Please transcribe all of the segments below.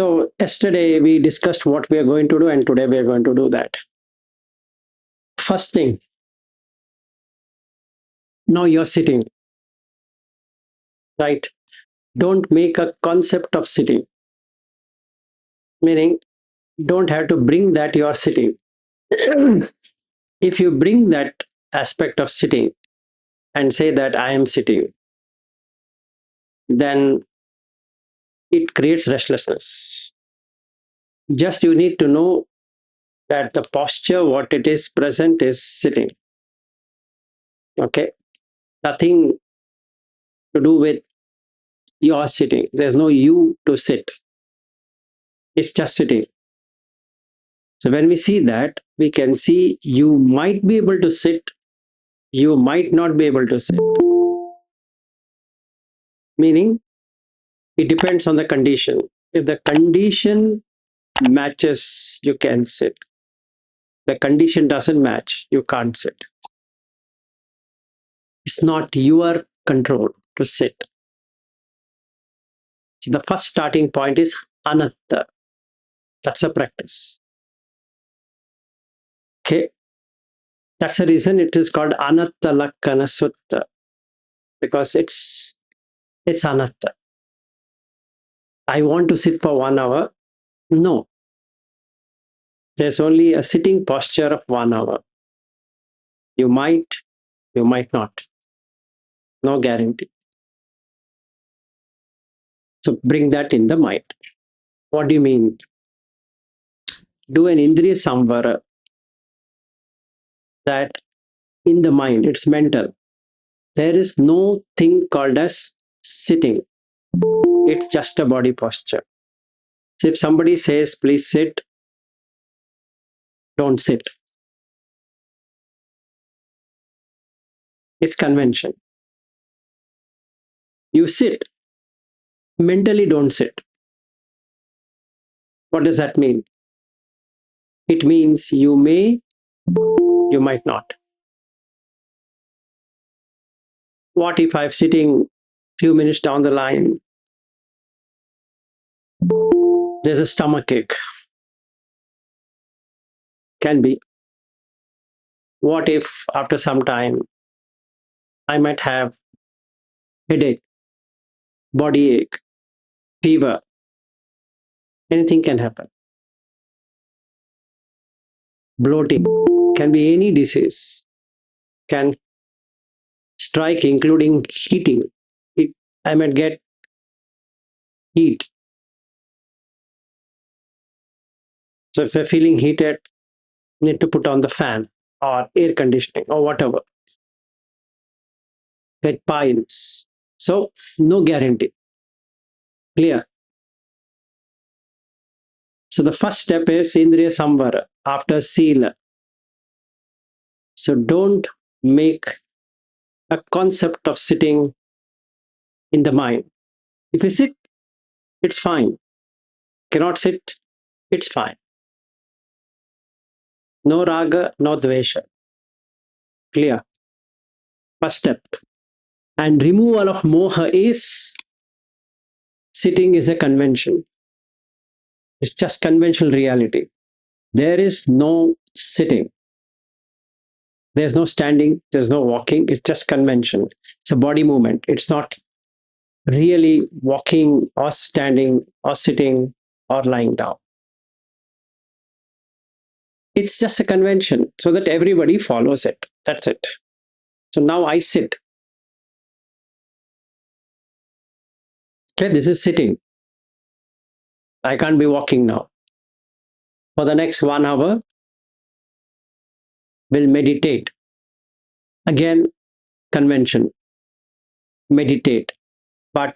So yesterday we discussed what we are going to do, and today we are going to do that. First thing, now you're sitting, right? Don't make a concept of sitting, meaning don't have to bring that you are sitting. If you bring that aspect of sitting and say that I am sitting, then it creates restlessness. Just you need to know that the posture, what it is present, is sitting. Okay? Nothing to do with your sitting. There's no you to sit. It's just sitting. So when we see that, we can see you might be able to sit, you might not be able to sit. Meaning, it depends on the condition. If the condition matches, you can sit. The condition doesn't match, you can't sit. It's not your control to sit. So the first starting point is anatta. That's a practice. Okay. That's the reason it is called anāpanasatisutta, because it's anatta. I want to sit for 1 hour. No. There's only a sitting posture of 1 hour. You might not. No guarantee. So bring that in the mind. What do you mean? Do an indriya samvara, that in the mind, it's mental. There is no thing called as sitting. It's just a body posture. So if somebody says, please sit, don't sit. It's convention. You sit. Mentally don't sit. What does that mean? It means you may, you might not. What if I'm sitting few minutes down the line, there's a stomach ache? Can be. What if after some time I might have headache, body ache, fever? Anything can happen. Bloating can be any disease, can strike, including heating. I might get heat. So if you're feeling heated, you need to put on the fan or air conditioning or whatever. Get piles. So no guarantee. Clear? So the first step is indriya samvara, after sila. So don't make a concept of sitting in the mind. If you sit, it's fine. Cannot sit, it's fine. No raga, no dvesha. Clear? First step. And removal of moha is, sitting is a convention. It's just conventional reality. There is no sitting. There's no standing, there's no walking, it's just convention. It's a body movement. It's not really walking or standing or sitting or lying down. It's just a convention so that everybody follows it. That's it. So now I sit. Okay, this is sitting. I can't be walking now. For the next 1 hour, we'll meditate. Again, convention. Meditate. But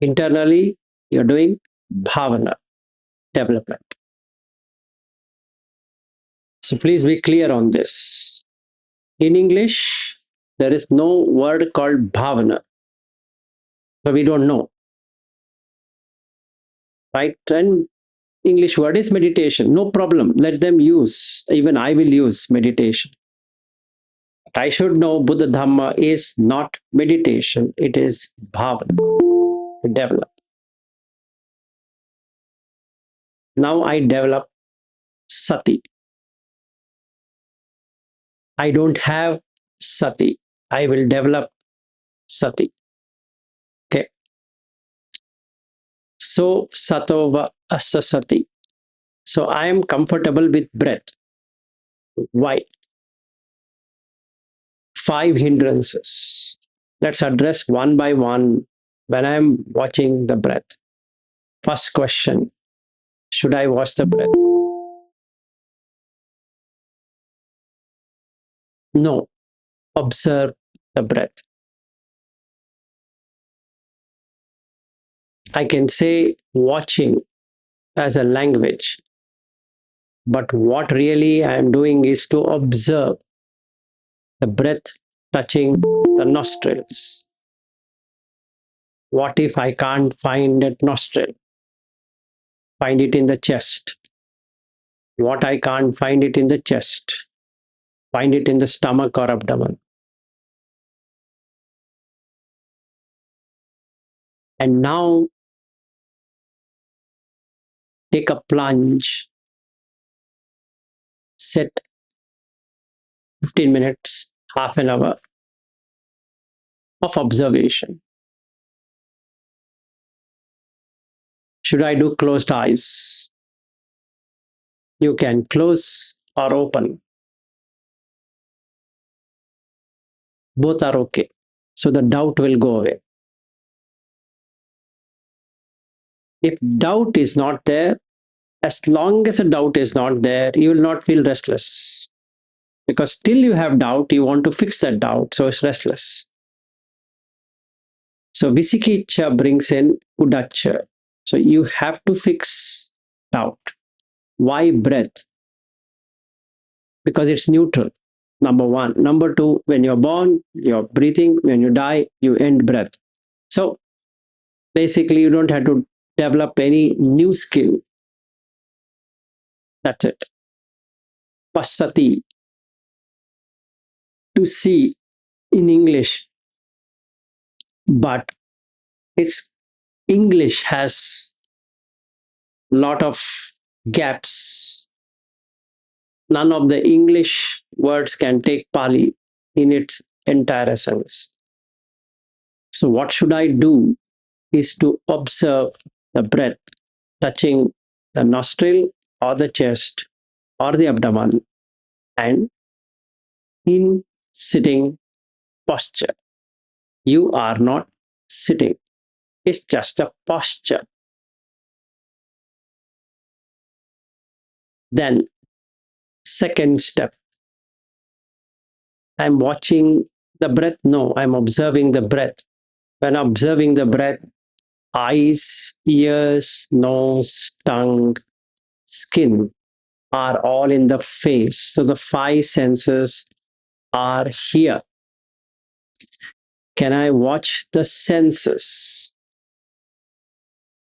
internally, you're doing bhavana, development. So please be clear on this. In English, there is no word called bhavana. So we don't know. Right? And English word is meditation. No problem. Let them use. Even I will use meditation. But I should know Buddha Dhamma is not meditation. It is bhavana. To develop. Now I develop sati. I don't have sati. I will develop sati. Okay. So satova asasati. So I am comfortable with breath. Why? 5 hindrances. Let's address one by one when I am watching the breath. First question: should I watch the breath? No. Observe the breath. I can say watching as a language, but what really I am doing is to observe the breath touching the nostrils. What if I can't find that nostril? Find it in the chest. What I can't find it in the chest? Find it in the stomach or abdomen. And now take a plunge, set 15 minutes, half an hour of observation. Should I do closed eyes? You can close or open. Both are okay. So the doubt will go away. If doubt is not there, as long as a doubt is not there, you will not feel restless. Because still you have doubt, you want to fix that doubt, so it's restless. So Visikicha brings in Udacha. So you have to fix doubt. Why breath? Because it's neutral. Number one. Number two, when you're born, you're breathing. When you die, you end breath. So basically, you don't have to develop any new skill. That's it. Pasati, to see in English, but it's English has a lot of gaps. None of the English words can take Pali in its entire essence. So what should I do is to observe the breath touching the nostril or the chest or the abdomen and in sitting posture. You are not sitting, it's just a posture. Then, second step, I'm watching the breath. No, I'm observing the breath. When observing the breath, eyes, ears, nose, tongue, skin are all in the face. So the 5 senses are here. Can I watch the senses?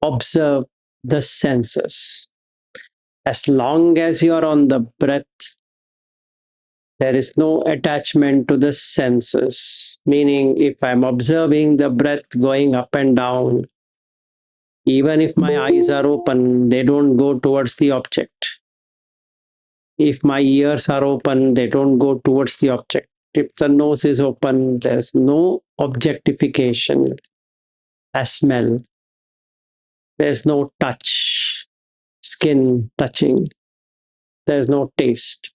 Observe the senses. As long as you're on the breath, there is no attachment to the senses. Meaning, if I'm observing the breath going up and down, even if my eyes are open, they don't go towards the object. If my ears are open, they don't go towards the object. If the nose is open, there's no objectification as smell. There's no touch, skin touching. There's no taste.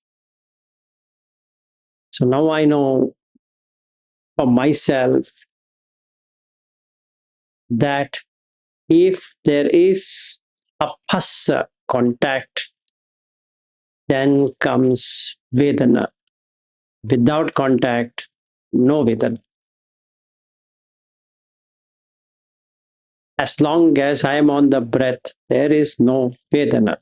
So now I know for myself that if there is a phassa contact, then comes Vedana. Without contact, no Vedana. As long as I am on the breath, there is no Vedana.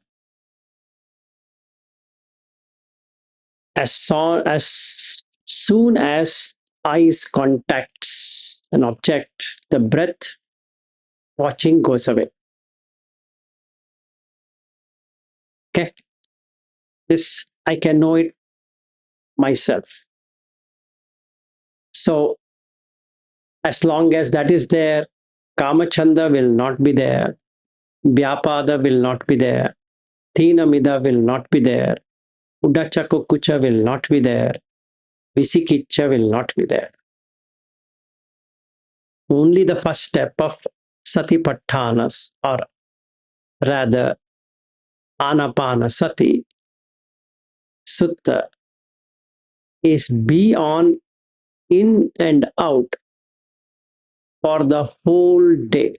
As soon as eyes contacts an object, the breath watching goes away. Okay? This, I can know it myself. So, as long as that is there, Kamachanda will not be there, Vyapada will not be there. Tinamida will not be there. Udachakukucha will not be there. Visikicha will not be there. Only the first step of Satipatthanas, or rather Anāpanasati Sutta, is be on in and out for the whole day.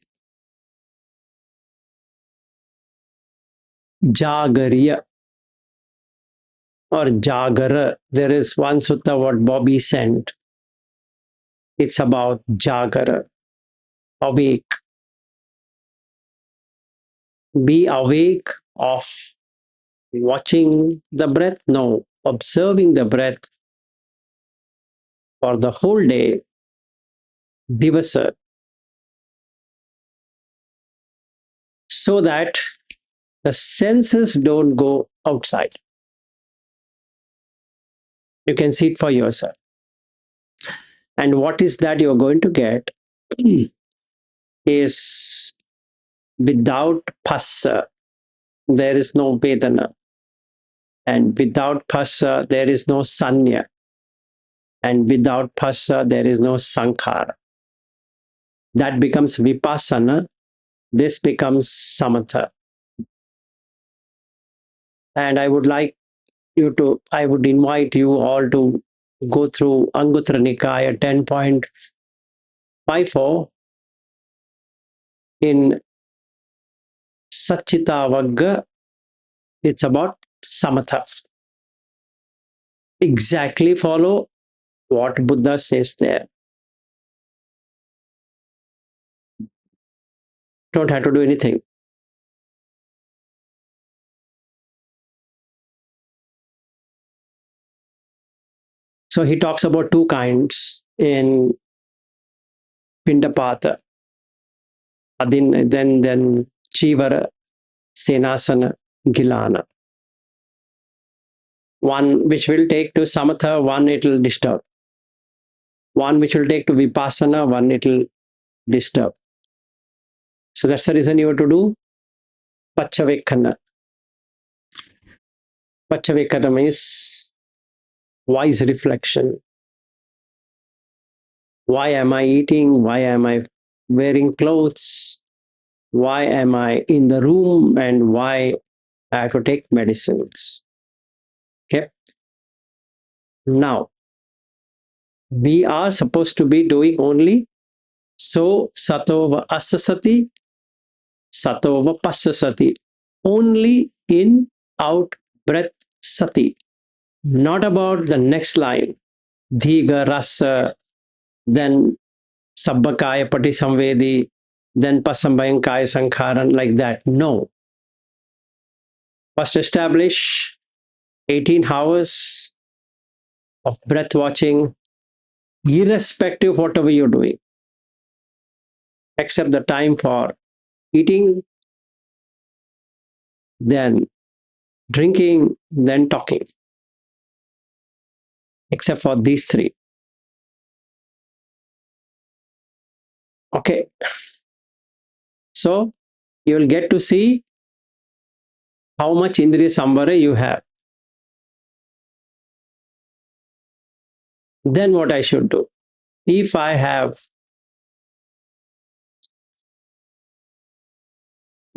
Jagarya or Jagara. There is one sutta what Bobby sent. It's about Jagara, awake. Be awake of watching the breath? No, observing the breath for the whole day, divasa, so that the senses don't go outside. You can see it for yourself. And what is that you're going to get is without phassa, there is no vedana. And without phassa, there is no sanya. And without phassa, there is no sankhara. That becomes vipassana. This becomes samatha. And I would invite you all to go through Anguttara Nikaya 10.54 in Satchitavagga. It's about samatha. Exactly follow what Buddha says there. Don't have to do anything. So he talks about two kinds in Pindapata, then Chivara, Senasana, Gilana. One which will take to Samatha, one it will disturb. One which will take to Vipassana, one it will disturb. So that's the reason you have to do Pachavekkhana. Pachavekkhana means wise reflection. Why am I eating? Why am I wearing clothes? Why am I in the room? And why I have to take medicines? Okay. Now, we are supposed to be doing only so satova asasati, satova passasati. Only in, out, breath, sati. Not about the next line. Dhiga, rasa, then sabbakaya pati samvedi, then pasambayam kaya sankharan, like that. No. First establish 18 hours of breath watching, irrespective of whatever you're doing, except the time for eating, then drinking, then talking, except for these three. Okay. So you will get to see how much Indriya Sambhara you have. Then what I should do? If I have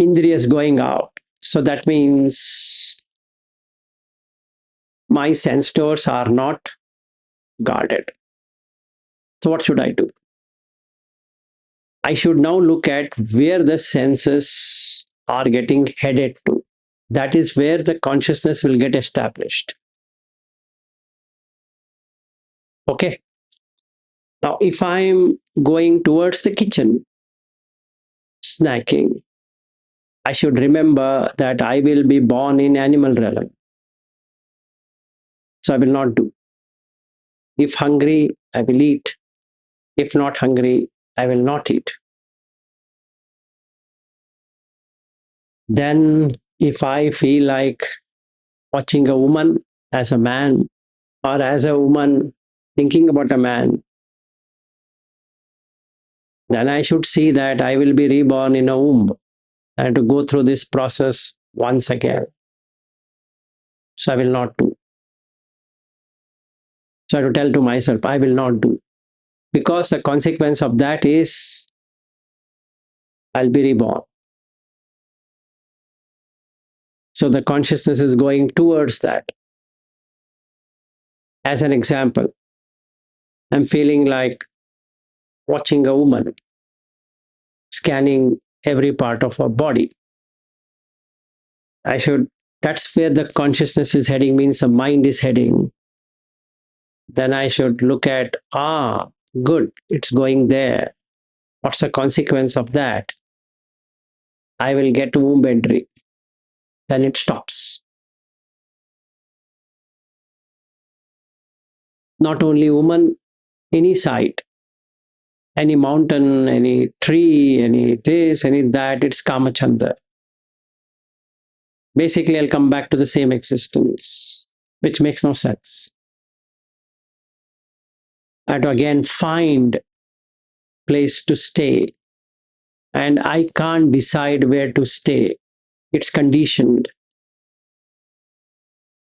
Indriyas going out, so that means my sense doors are not guarded. So what should I do? I should now look at where the senses are getting headed to. That is where the consciousness will get established. Okay. Now, if I'm going towards the kitchen, snacking, I should remember that I will be born in animal realm. So I will not do. If hungry, I will eat. If not hungry, I will not eat. Then, if I feel like watching a woman as a man, or as a woman thinking about a man, then I should see that I will be reborn in a womb and to go through this process once again. So I will not do. So I have to tell to myself, I will not do. Because the consequence of that is I'll be reborn. So the consciousness is going towards that. As an example, I'm feeling like watching a woman scanning every part of her body. I should, that's where the consciousness is heading, means the mind is heading. Then I should look at, good, it's going there. What's the consequence of that? I will get womb entry. Then it stops. Not only woman, any sight, any mountain, any tree, any this, any that, it's Kamachanda. Basically, I'll come back to the same existence, which makes no sense. I have to again find place to stay. And I can't decide where to stay. It's conditioned.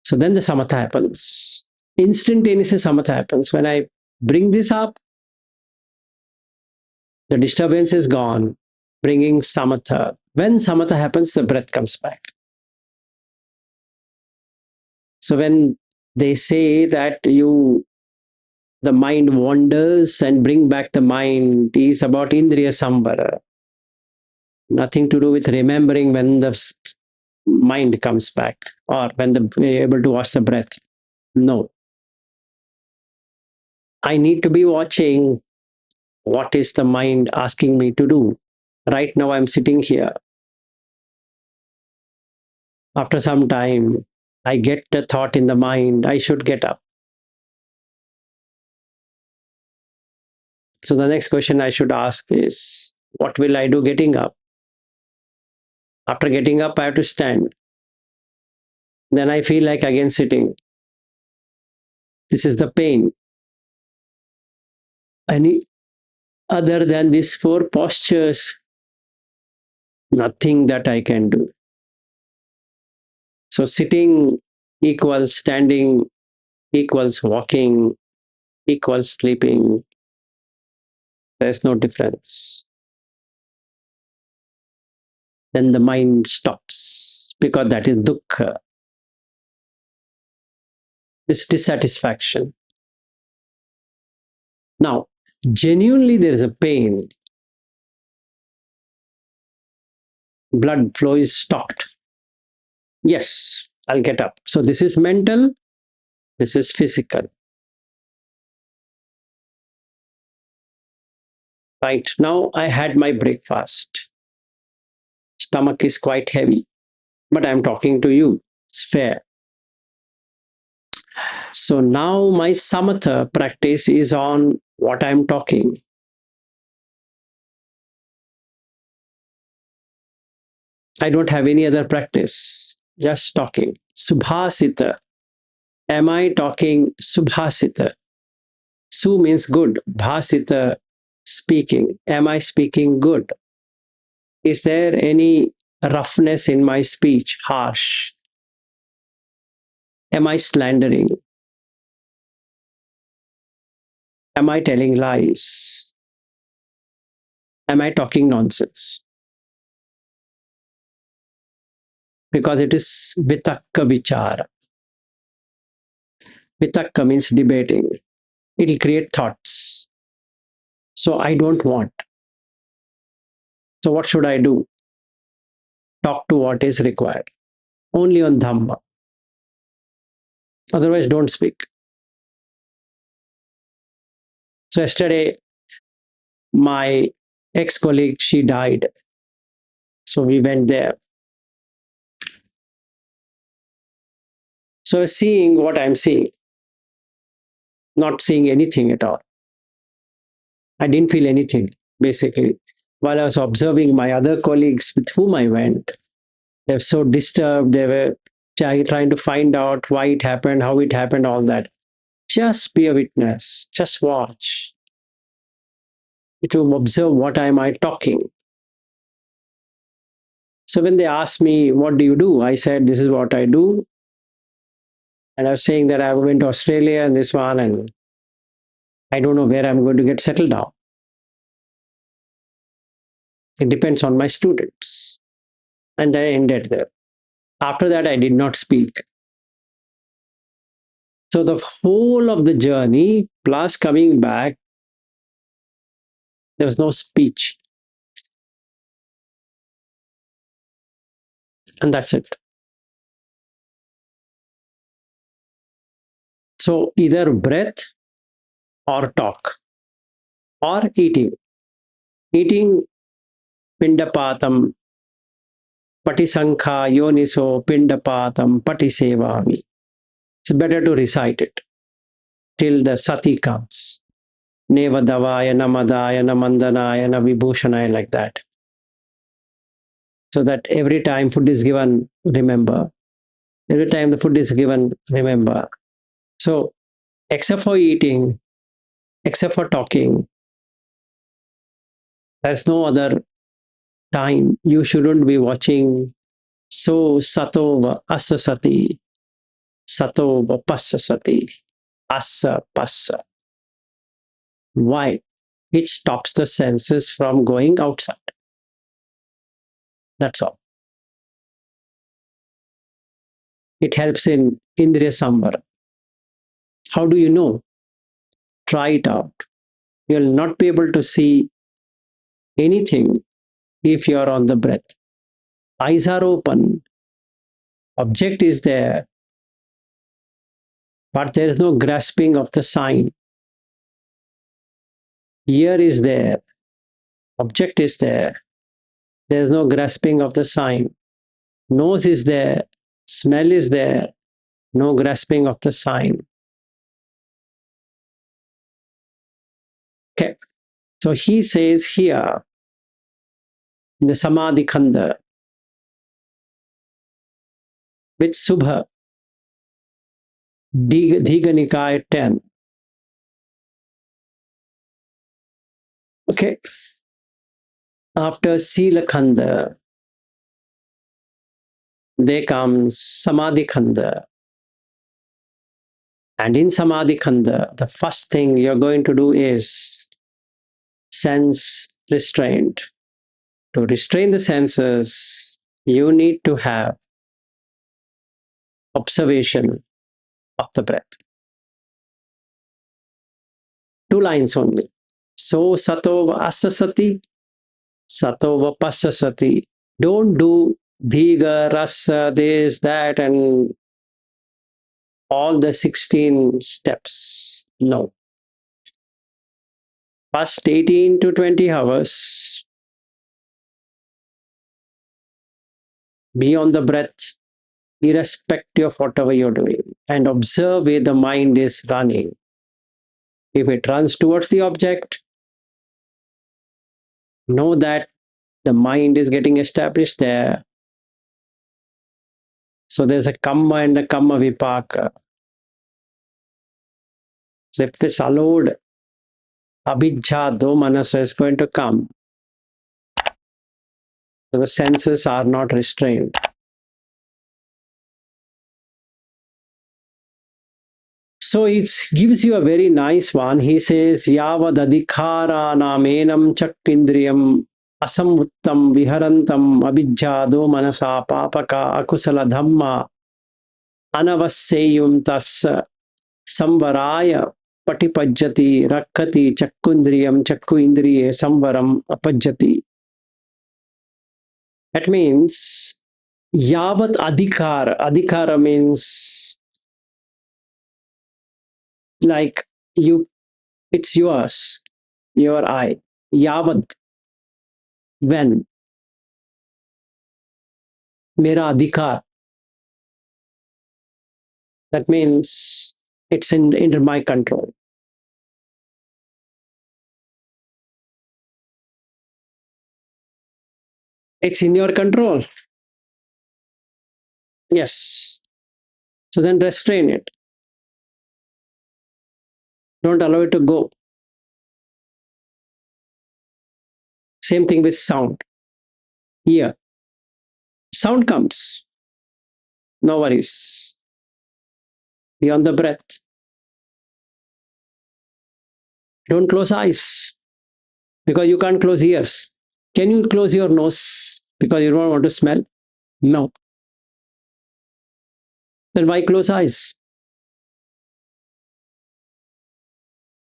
So then the samatha happens. Instantaneously samatha happens. When I bring this up, the disturbance is gone, bringing samatha. When samatha happens, the breath comes back. So when they say that the mind wanders and bring back the mind is about indriya samvara. Nothing to do with remembering when the mind comes back or when we're able to watch the breath. No. I need to be watching what is the mind asking me to do. Right now, I'm sitting here. After some time, I get a thought in the mind, I should get up. So the next question I should ask is, what will I do getting up? After getting up, I have to stand. Then I feel like again sitting. This is the pain. Any other than these four postures, nothing that I can do. So sitting equals standing, equals walking, equals sleeping. There's no difference. Then the mind stops because that is dukkha. It's dissatisfaction. Now, genuinely there is a pain. Blood flow is stopped. Yes, I'll get up. So this is mental, this is physical. Right now, I had my breakfast. Stomach is quite heavy, but I'm talking to you. It's fair. So now my samatha practice is on what I'm talking. I don't have any other practice, just talking. Subhasita. Am I talking subhasita? Su means good. Bhasita, speaking. Am I speaking good? Is there any roughness in my speech? Harsh. Am I slandering? Am I telling lies? Am I talking nonsense? Because it is vitakka vichara. Vitakka means debating. It will create thoughts. So I don't want. So what should I do? Talk to what is required. Only on Dhamma. Otherwise, don't speak. So yesterday, my ex-colleague, she died. So we went there. So seeing what I'm seeing, not seeing anything at all. I didn't feel anything, basically. While I was observing my other colleagues with whom I went, they were so disturbed. They were trying to find out why it happened, how it happened, all that. Just be a witness. Just watch. To observe what am I talking. So when they asked me, what do you do? I said, this is what I do. And I was saying that I went to Australia and this one, and I don't know where I'm going to get settled down. It depends on my students. And I ended there. After that, I did not speak. So the whole of the journey, plus coming back, there was no speech. And that's it. So either breath or talk or eating. Eating pindapatam, patisankha yoniso pindapatam patisevami. It's better to recite it till the sati comes. Nevadavaya, namadaya, namandanaya, navibhushanaya, like that. So that every time food is given, remember. Every time the food is given, remember. So, except for eating, except for talking, there's no other time. You shouldn't be watching. So, satova asasati, satova passasati, asa passa. Why? It stops the senses from going outside. That's all. It helps in indriya samvara. How do you know? Try it out. You'll not be able to see anything if you are on the breath. Eyes are open, object is there, but there is no grasping of the sign. Ear is there, object is there, there is no grasping of the sign. Nose is there, smell is there, no grasping of the sign. Okay, so he says here in the Samadhi Khanda with Subha, Dhiga Nikaya 10. Okay, after Sila Khanda, there comes Samadhi Khanda. And in Samadhi Khanda, the first thing you're going to do is sense restraint. To restrain the senses, you need to have observation of the breath. 2 lines only. So satova asasati, satova passasati. Don't do dhiga, rasa, this, that, and all the 16 steps. No. First 18 to 20 hours, be on the breath, irrespective of whatever you're doing, and observe where the mind is running. If it runs towards the object, know that the mind is getting established there. So there's a kamma and a kamma vipaka. So if it's allowed, abhijja, domanasa is going to come. So the senses are not restrained. So it gives you a very nice one. He says, Yavad adhikara namenam chakindriyam asamuttam viharantam abhijjado manasa papaka akusala dhamma anavasseyum tassa samvaraya patipajjati rakkati chakkundriyam chakku indriye samvaram apajjati. That means yavat adhikara. Adhikara means like you, it's yours, your eye. Yavat, when, mera adhikar. That means it's under my control. It's in your control. Yes. So then restrain it. Don't allow it to go. Same thing with sound. Ear. Sound comes. No worries. Be on the breath. Don't close eyes because you can't close ears. Can you close your nose because you don't want to smell? No. Then why close eyes?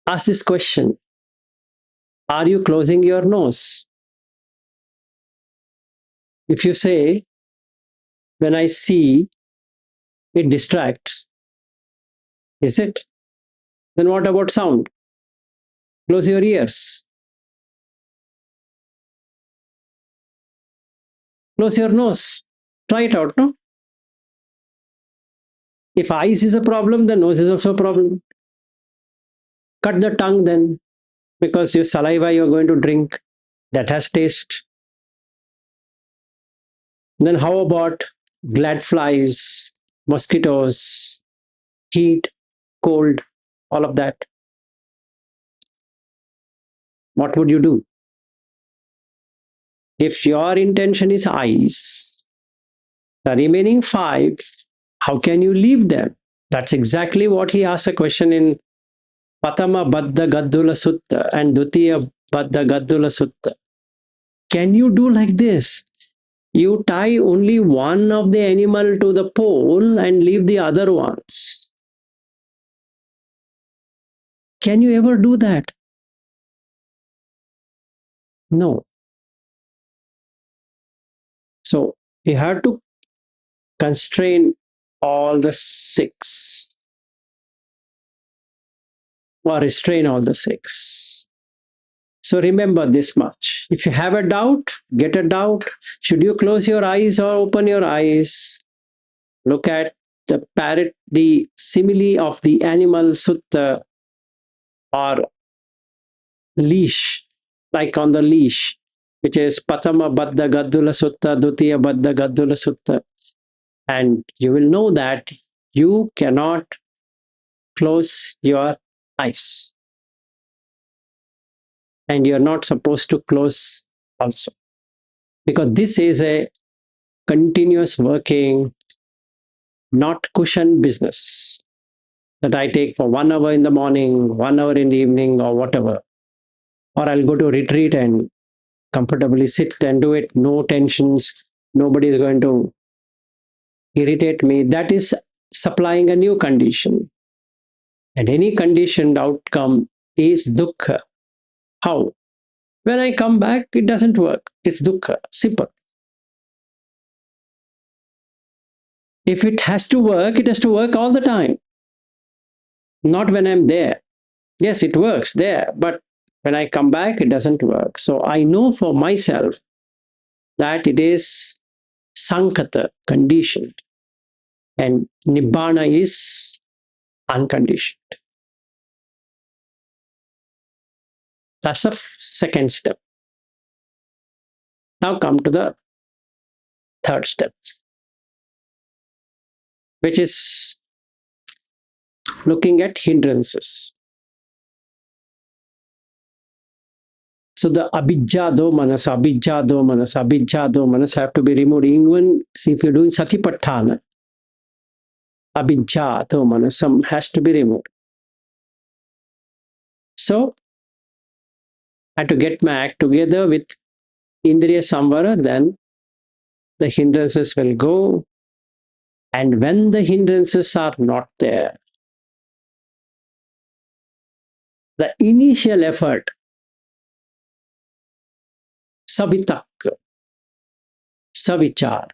Ask this question. Are you closing your nose? If you say, when I see, it distracts, is it? Then what about sound? Close your ears. Close your nose. Try it out, no? If eyes is a problem, then nose is also a problem. Cut the tongue then, because your saliva you're going to drink, that has taste. Then how about glad flies, mosquitoes, heat, cold, all of that? What would you do? If your intention is eyes, the remaining five, how can you leave them? That's exactly what he asked a question in Patama Baddha Gaddula Sutta and Dutiya Baddha Gaddula Sutta. Can you do like this? You tie only one of the animal to the pole and leave the other ones. Can you ever do that? No. So you have to constrain all the six or restrain all the six. So remember this much. If you have a doubt, get a doubt. Should you close your eyes or open your eyes? Look at the parrot, the simile of the animal sutta or leash, like on the leash, which is Patama Baddha Gaddula Sutta, Dutiya Baddha Gaddula Sutta. And you will know that you cannot close your eyes. And you're not supposed to close also. Because this is a continuous working, not cushion business that I take for 1 hour in the morning, 1 hour in the evening, or whatever. Or I'll go to a retreat and comfortably sit and do it. No tensions. Nobody is going to irritate me. That is supplying a new condition. And any conditioned outcome is dukkha. How? When I come back, it doesn't work. It's dukkha. Simple. If it has to work, it has to work all the time. Not when I'm there. Yes, it works there, but when I come back, it doesn't work. So I know for myself that it is sankata, conditioned, and nibbana is unconditioned. That's the second step. Now come to the third step, which is looking at hindrances. So the abhijjado manas, abhijjado manas, abhijjado manas have to be removed. Even see if you're doing satipatthana, abhijjado manasam has to be removed. So I had to get my act together with Indriya Samvara, then the hindrances will go. And when the hindrances are not there, the initial effort, savitak, savichar,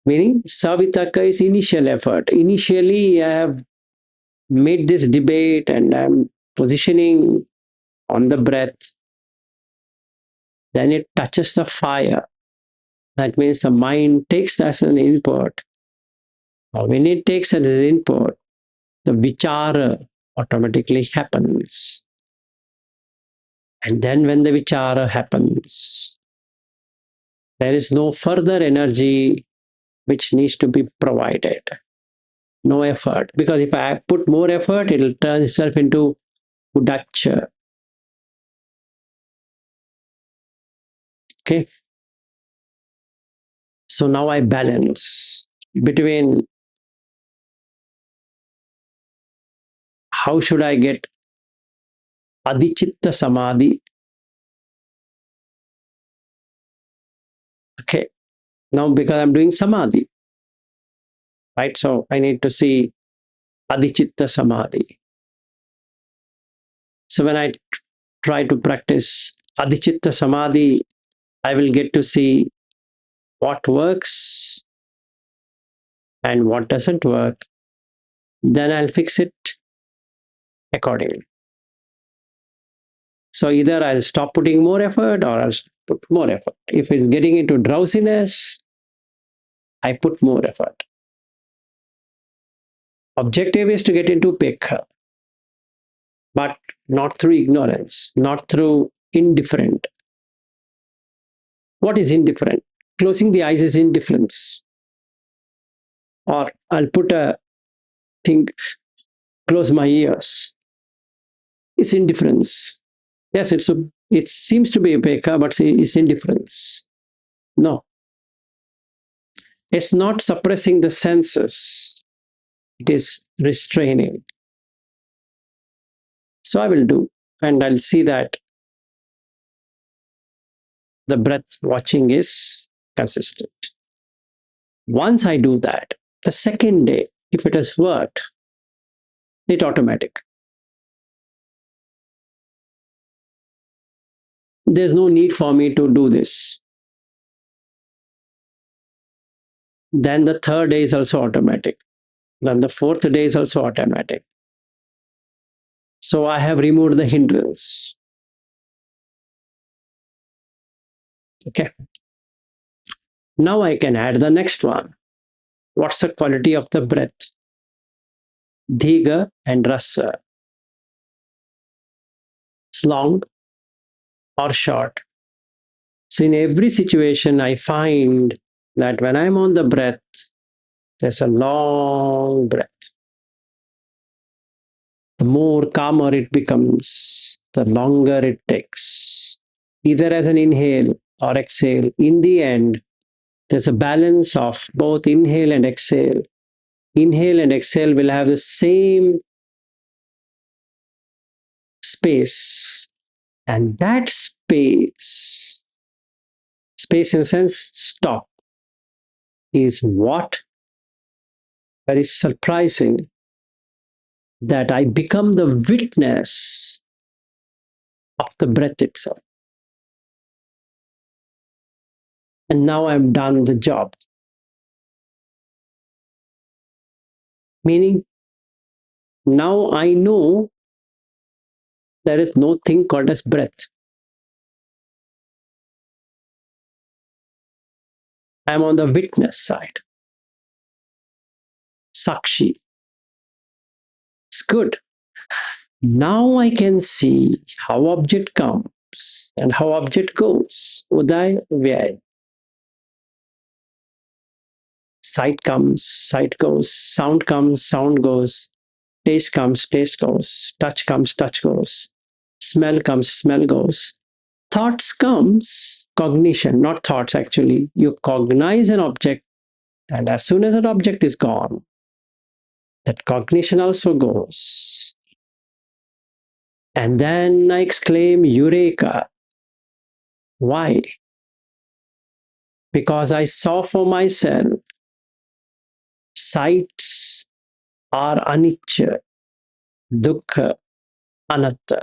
meaning savitaka is initial effort. Initially, I have made this debate and I'm positioning on the breath. Then it touches the fire. That means the mind takes that as an input. Or when it takes as an input, the vichara automatically happens. And then when the vichara happens, there is no further energy which needs to be provided. No effort. Because if I put more effort, it will turn itself into udacha. Okay. So now I balance between how should I get adichitta samadhi? Okay, now because I'm doing samadhi, right? So I need to see adichitta samadhi. So when I try to practice adichitta samadhi, I will get to see what works and what doesn't work. Then I'll fix it accordingly. So either I'll stop putting more effort or I'll put more effort. If it's getting into drowsiness, I put more effort. Objective is to get into pekha, but not through ignorance, not through indifferent. What is indifferent? Closing the eyes is indifference. Or I'll put a thing, close my ears. It's indifference. Yes, it seems to be a pekha, but it's indifference. No. It's not suppressing the senses. It is restraining. So I will do, and I'll see that the breath watching is consistent. Once I do that, the second day, if it has worked, it's automatic. There's no need for me to do this. Then the third day is also automatic. Then the fourth day is also automatic. So I have removed the hindrance. Okay. Now I can add the next one. What's the quality of the breath? Dhiga and rasa. It's long or short. So in every situation, I find that when I'm on the breath, there's a long breath. The more calmer it becomes, the longer it takes. Either as an inhale or exhale, in the end, there's a balance of both inhale and exhale. Inhale and exhale will have the same space. And that space in a sense, stop, is what very surprising, that I become the witness of the breath itself. And now I've done the job. Meaning, now I know there is no thing called as breath. I'm on the witness side. Sakshi. It's good. Now I can see how object comes and how object goes. Uday, Vyay. Sight comes, sight goes. Sound comes, sound goes. Taste comes, taste goes. Touch comes, touch goes. Smell comes, smell goes. Thoughts comes, cognition, not thoughts actually. You cognize an object, and as soon as that object is gone, that cognition also goes. And then I exclaim, Eureka! Why? Because I saw for myself, sights are anicca, dukkha, anatta.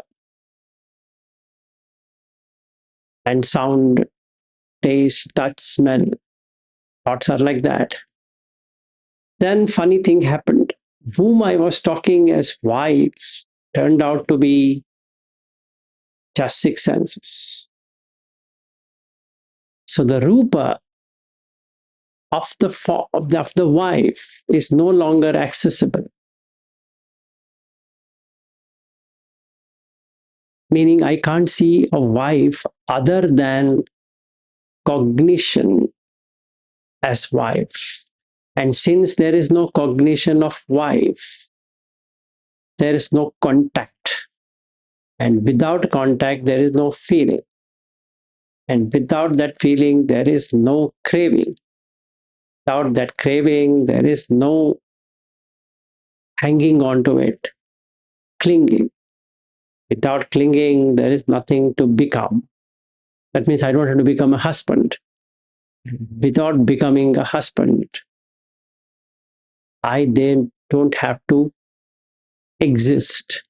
And sound, taste, touch, smell, thoughts are like that. Then funny thing happened. Whom I was talking as wife turned out to be just six senses. So the rupa of the wife is no longer accessible. Meaning I can't see a wife other than cognition as wife. And since there is no cognition of wife, there is no contact. And without contact, there is no feeling. And without that feeling, there is no craving. Without that craving, there is no hanging on to it, clinging. Without clinging, there is nothing to become. That means I don't have to become a husband. Without becoming a husband, I then don't have to exist.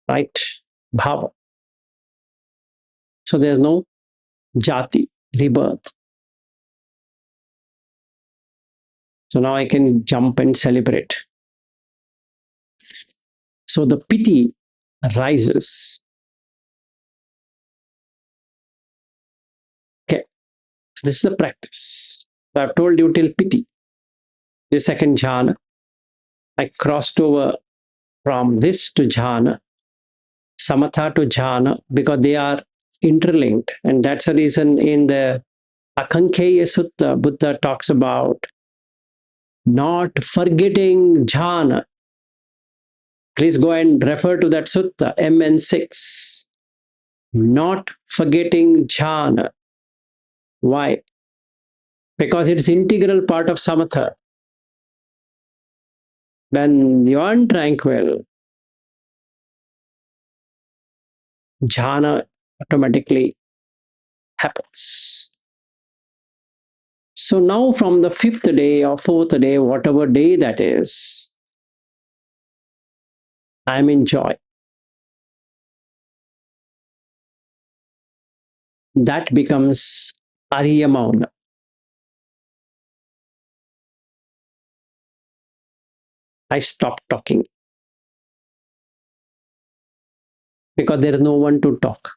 Right? Bhava. So there's no jati, rebirth. So now I can jump and celebrate. So the piti rises. Okay. So this is the practice. So I've told you till piti, the second jhana. I crossed over from this to jhana, samatha to jhana, because they are interlinked. And that's the reason in the Akankeya Sutta, Buddha talks about not forgetting jhana. Please go and refer to that sutta, MN6. Not forgetting jhana. Why? Because it's integral part of samatha. When you are tranquil, jhana automatically happens. So now from the fifth day or fourth day, whatever day that is, I'm in joy. That becomes Ariya Mauna. I stop talking because there is no one to talk.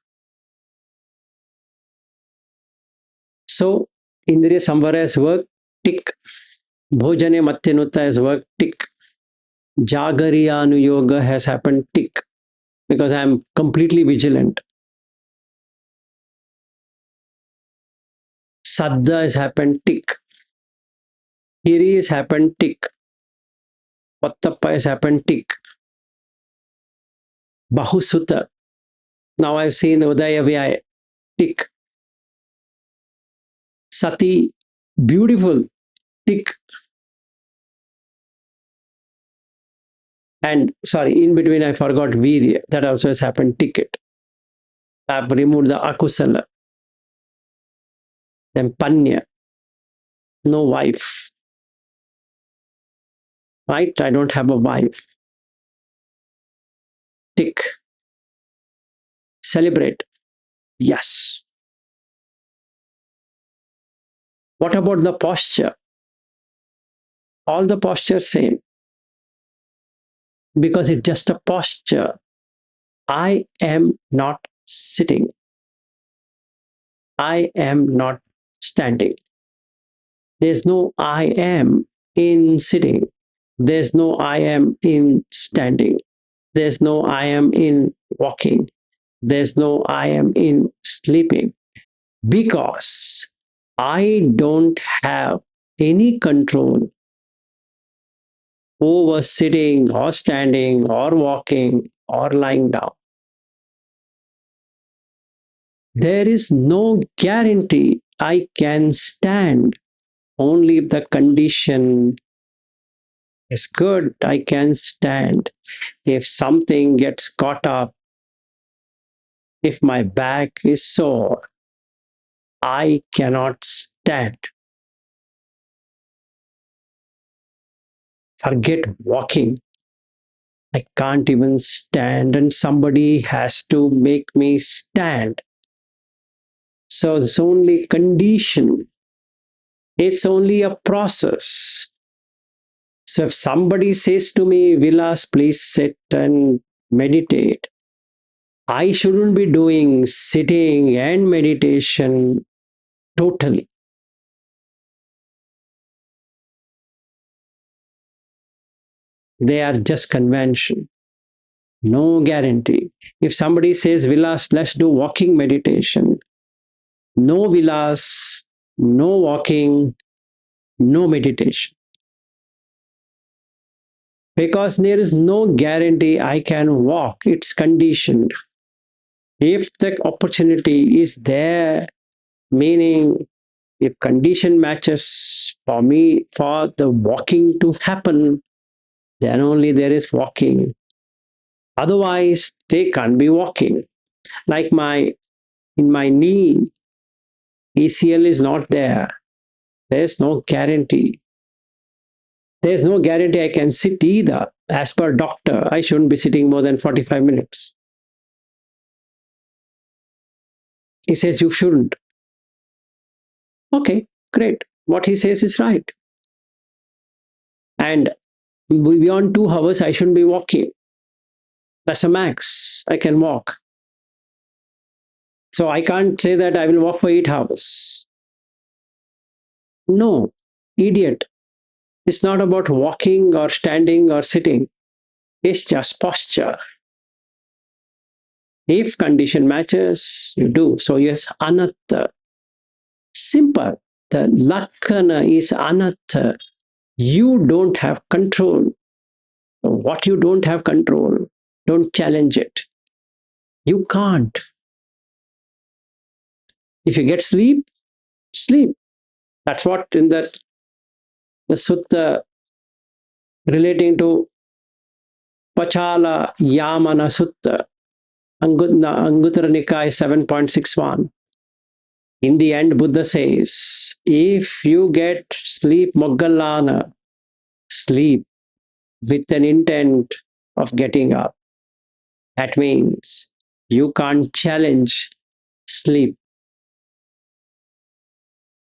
So Indriya Samvara has worked, tick. Bhojane Matyanuta has worked, tick. Jagariyanu Yoga has happened, tick. Because I am completely vigilant. Saddha has happened, tick. Hiri has happened, tick. Pattappa has happened, tick. Bahusutta. Now I've seen Udaya Vyaya, tick. Sati, beautiful, tick. And sorry, in between I forgot Virya. That also has happened, ticket. I've removed the Akusala. Then Panya, no wife. Right? I don't have a wife. Tick. Celebrate. Yes. What about the posture? All the postures same. Because it's just a posture. I am not sitting. I am not standing. There's no I am in sitting. There's no I am in standing. There's no I am in walking. There's no I am in sleeping. Because I don't have any control over sitting or standing or walking or lying down. There is no guarantee I can stand. Only if the condition is good, I can stand. If something gets caught up, if my back is sore, I cannot stand. Forget walking. I can't even stand, and somebody has to make me stand. So it's only condition. It's only a process. So if somebody says to me, Vilas, please sit and meditate, I shouldn't be doing sitting and meditation totally. They are just convention. No guarantee. If somebody says, Vilas, let's do walking meditation, no Vilas, no walking, no meditation. Because there is no guarantee I can walk. It's conditioned. If the opportunity is there, meaning if condition matches for me for the walking to happen, then only there is walking. Otherwise, they can't be walking. Like in my knee, ACL is not there. There's no guarantee. There's no guarantee I can sit either. As per doctor, I shouldn't be sitting more than 45 minutes. He says you shouldn't. Okay, great. What he says is right. And beyond 2 hours, I shouldn't be walking. That's a max. I can walk. So I can't say that I will walk for 8 hours. No, idiot. It's not about walking or standing or sitting. It's just posture. If condition matches, you do. So yes, anatta. Simple. The lakkhana is anatta. You don't have control. What you don't have control, don't challenge it. You can't. If you get sleep, sleep. That's what in the sutta relating to Pachala Yamana Sutta, Anguttara Nikaya 7.61. In the end, Buddha says, if you get sleep Moggallana, sleep with an intent of getting up, that means you can't challenge sleep.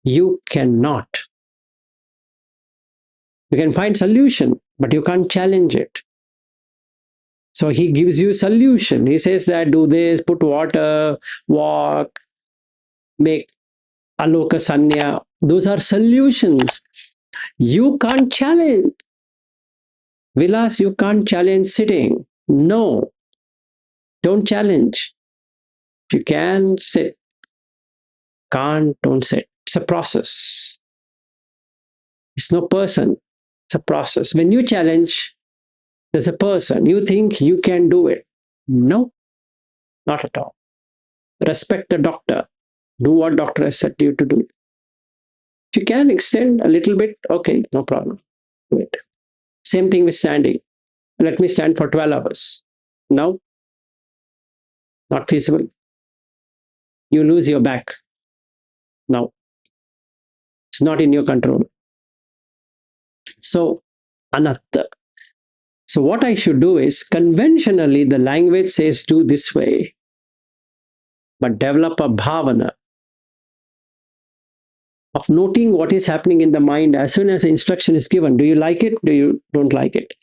You cannot. You can find solution, but you can't challenge it. So he gives you solution. He says that do this, put water, walk, make aloka sanya. Those are solutions. You can't challenge. Vilas, you can't challenge sitting. No, don't challenge. If you can, sit. Can't, don't sit. It's a process. It's no person. It's a process. When you challenge, there's a person. You think you can do it. No, not at all. Respect the doctor. Do what doctor has said to you to do. If you can extend a little bit, okay, no problem. Do it. Same thing with standing. Let me stand for 12 hours. No, not feasible. You lose your back. No, it's not in your control. So, anatta. So, what I should do is conventionally, the language says do this way, but develop a bhavana of noting what is happening in the mind as soon as the instruction is given. Do you like it? Do you don't like it?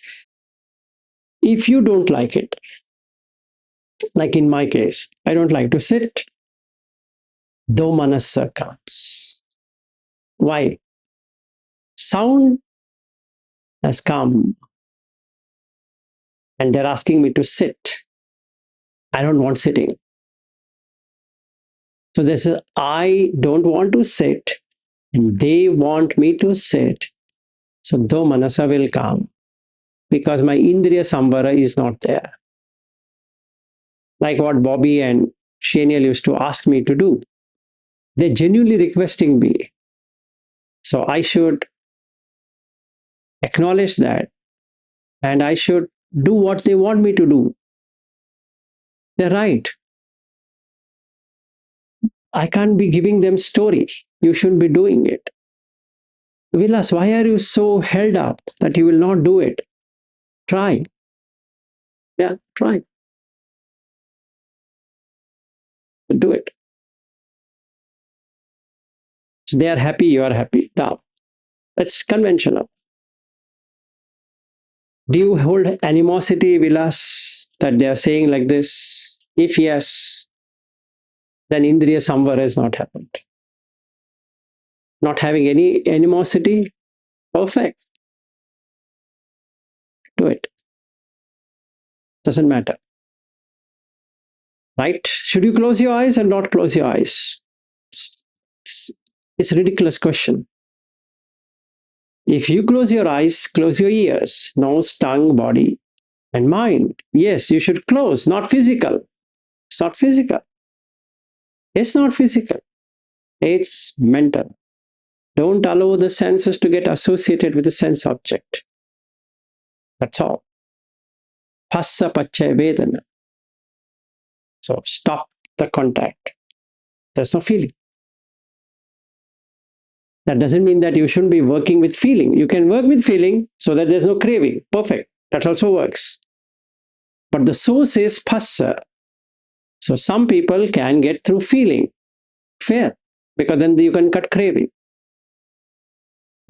If you don't like it, like in my case, I don't like to sit, do manasa comes. Why? Sound has come and they're asking me to sit. I don't want sitting. So this is, I don't want to sit and they want me to sit. So do manasa will come because my indriya samvara is not there. Like what Bobby and Shaniel used to ask me to do. They're genuinely requesting me. So I should acknowledge that and I should do what they want me to do. They're right. I can't be giving them story. You shouldn't be doing it. Vilas, why are you so held up that you will not do it? Try. Yeah, try. Do it. So they are happy, you are happy. Now, that's conventional. Do you hold animosity, Vilas, that they are saying like this? If yes, then Indriya Samvara has not happened. Not having any animosity, perfect. Do it. Doesn't matter. Right? Should you close your eyes or not close your eyes? It's a ridiculous question. If you close your eyes, close your ears, nose, tongue, body, and mind. Yes, you should close, not physical. It's not physical. It's not physical. It's mental. Don't allow the senses to get associated with the sense object. That's all. Phassa pacchaya vedana. So stop the contact. There's no feeling. That doesn't mean that you shouldn't be working with feeling. You can work with feeling so that there's no craving. Perfect. That also works. But the source is phassa. So some people can get through feeling. Fair. Because then you can cut craving.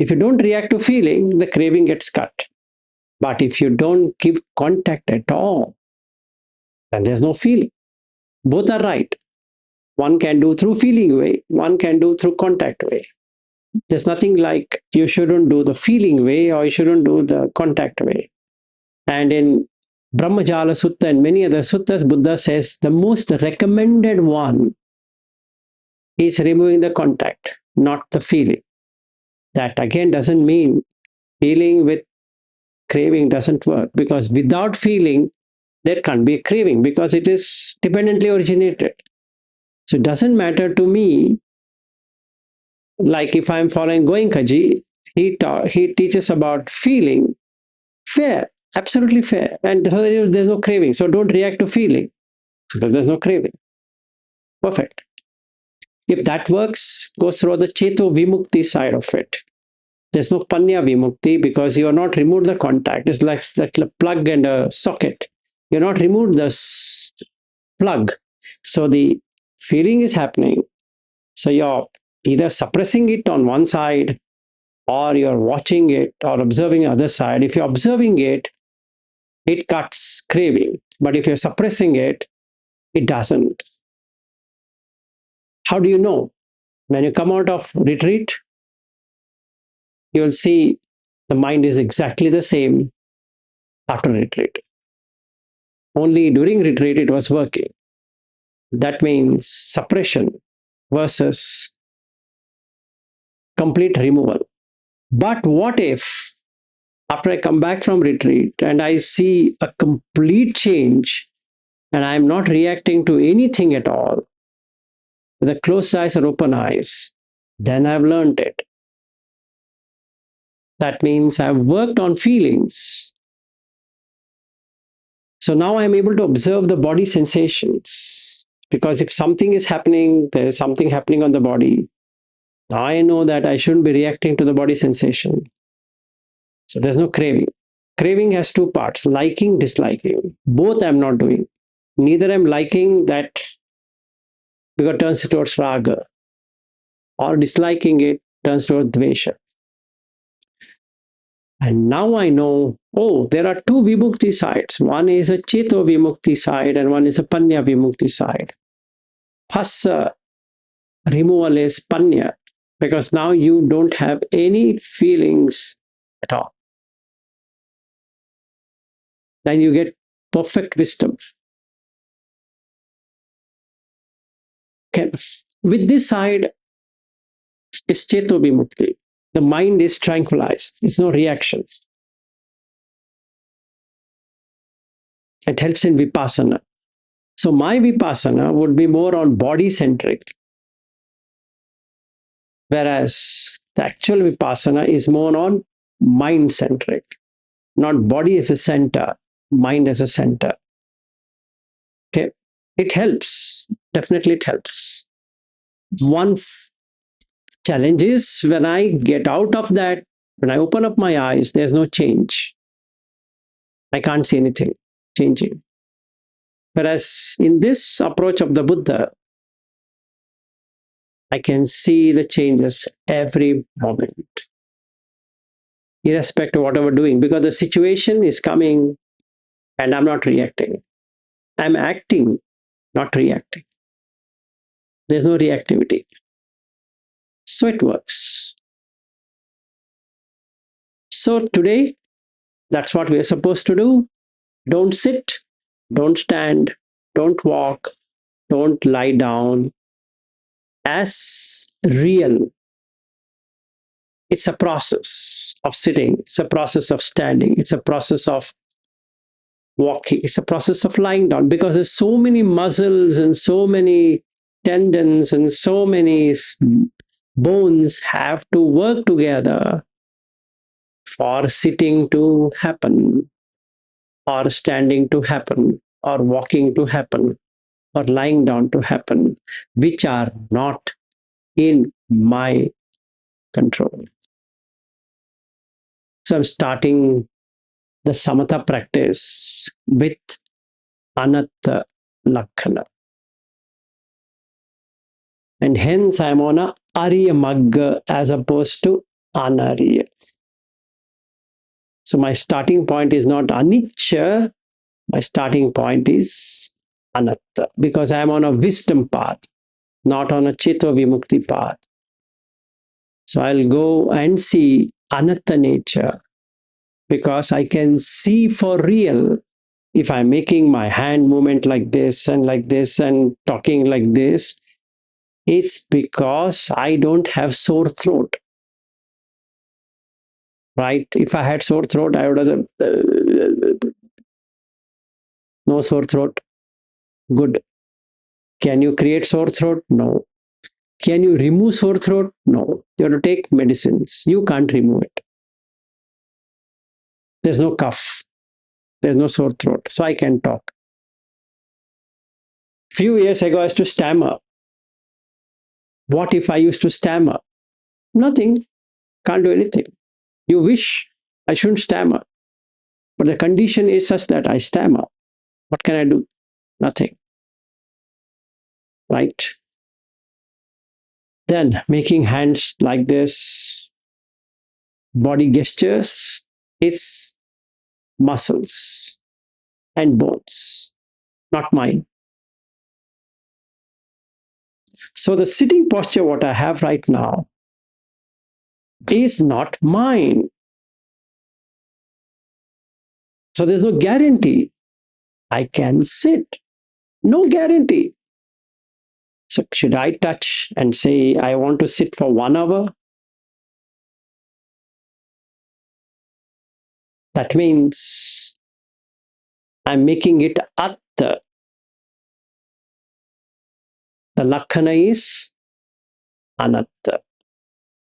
If you don't react to feeling, the craving gets cut. But if you don't give contact at all, then there's no feeling. Both are right. One can do through feeling way, one can do through contact way. There's nothing like you shouldn't do the feeling way or you shouldn't do the contact way. And in Brahmajala Sutta and many other suttas, Buddha says the most recommended one is removing the contact, not the feeling. That again doesn't mean feeling with craving doesn't work, because without feeling, there can't be a craving because it is dependently originated. So it doesn't matter to me, like if I'm following Goenkaji, he teaches about feeling. Fair, absolutely fair. And so there's no craving. So don't react to feeling. So there's no craving. Perfect. If that works, go through the Cheto Vimukti side of it. There's no Panya Vimukti because you are not removed the contact. It's like that plug and a socket. You're not removed the plug. So the feeling is happening. So you're either suppressing it on one side or you're watching it or observing the other side. If you're observing it, it cuts craving. But if you're suppressing it, it doesn't. How do you know? When you come out of retreat, you'll see the mind is exactly the same after retreat. Only during retreat it was working. That means suppression versus complete removal. But what if after I come back from retreat and I see a complete change and I'm not reacting to anything at all, with the closed eyes or open eyes, then I've learned it. That means I've worked on feelings. So now I'm able to observe the body sensations. Because if something is happening, there's something happening on the body. I know that I shouldn't be reacting to the body sensation. So there's no craving. Craving has two parts, liking, disliking. Both I'm not doing. Neither I'm liking that because it turns towards raga, or disliking it turns towards dvesha. And now I know, oh, there are two vimukti sides. One is a cheto vimukti side and one is a panya vimukti side. Phassa removal is panya, because now you don't have any feelings at all. Then you get perfect wisdom. Okay. With this side is cheto vimukti. The mind is tranquilized. There's no reaction. It helps in vipassana. So my vipassana would be more on body centric, whereas the actual vipassana is more on mind centric, not body as a center, mind as a center. Okay, it helps. Definitely, it helps. One challenge is when I get out of that, when I open up my eyes, there's no change. I can't see anything changing. Whereas in this approach of the Buddha, I can see the changes every moment, irrespective of what I'm doing, because the situation is coming and I'm not reacting. I'm acting, not reacting. There's no reactivity. So it works. So today, that's what we're supposed to do. Don't sit, don't stand, don't walk, don't lie down. As real, it's a process of sitting, it's a process of standing, it's a process of walking, it's a process of lying down, because there's so many muscles and so many tendons and so many bones have to work together for sitting to happen. or standing to happen, or walking to happen, or lying down to happen, which are not in my control. So I'm starting the Samathā practice with Anatta Lakkhana. And hence I'm on a Ariya Magga as opposed to Anariya. So my starting point is not Anicca, my starting point is Anatta, because I'm on a wisdom path, not on a Chito Vimukti path. So I'll go and see Anatta nature, because I can see for real if I'm making my hand movement like this and talking like this, it's because I don't have sore throat. Right? If I had sore throat, I would have no sore throat. Good. Can you create sore throat? No. Can you remove sore throat? No. You have to take medicines. You can't remove it. There's no cough. There's no sore throat. So I can talk. Few years ago, I used to stammer. What if I used to stammer? Nothing. Can't do anything. You wish I shouldn't stammer. But the condition is such that I stammer. What can I do? Nothing. Right? Then making hands like this, body gestures, is muscles and bones, not mine. So the sitting posture, what I have right now, is not mine. So there's no guarantee I can sit. No guarantee. So should I touch and say, I want to sit for 1 hour? That means I'm making it atta. The lakhana is anatta.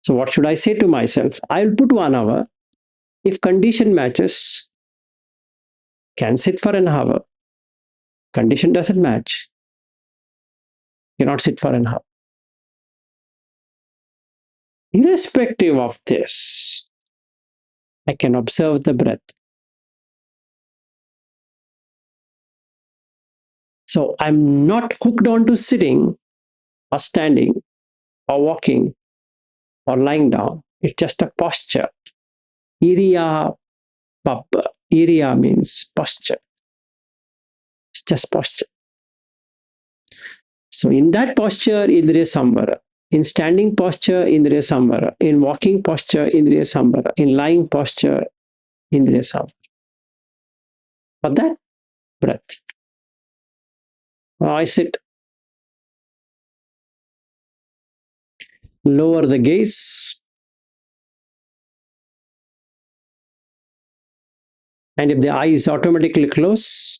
So what should I say to myself? I'll put 1 hour. If condition matches, can sit for an hour. Condition doesn't match, cannot sit for an hour. Irrespective of this, I can observe the breath. So I'm not hooked on to sitting or standing or walking or lying down. It's just a posture. Iriya Baba. Iriya means posture. It's just posture. So in that posture, Indriya Samvara. In standing posture, Indriya Samvara. In walking posture, Indriya Samvara. In lying posture, Indriya Samvara. For that, breath. I sit. Lower the gaze. And if the eyes automatically close,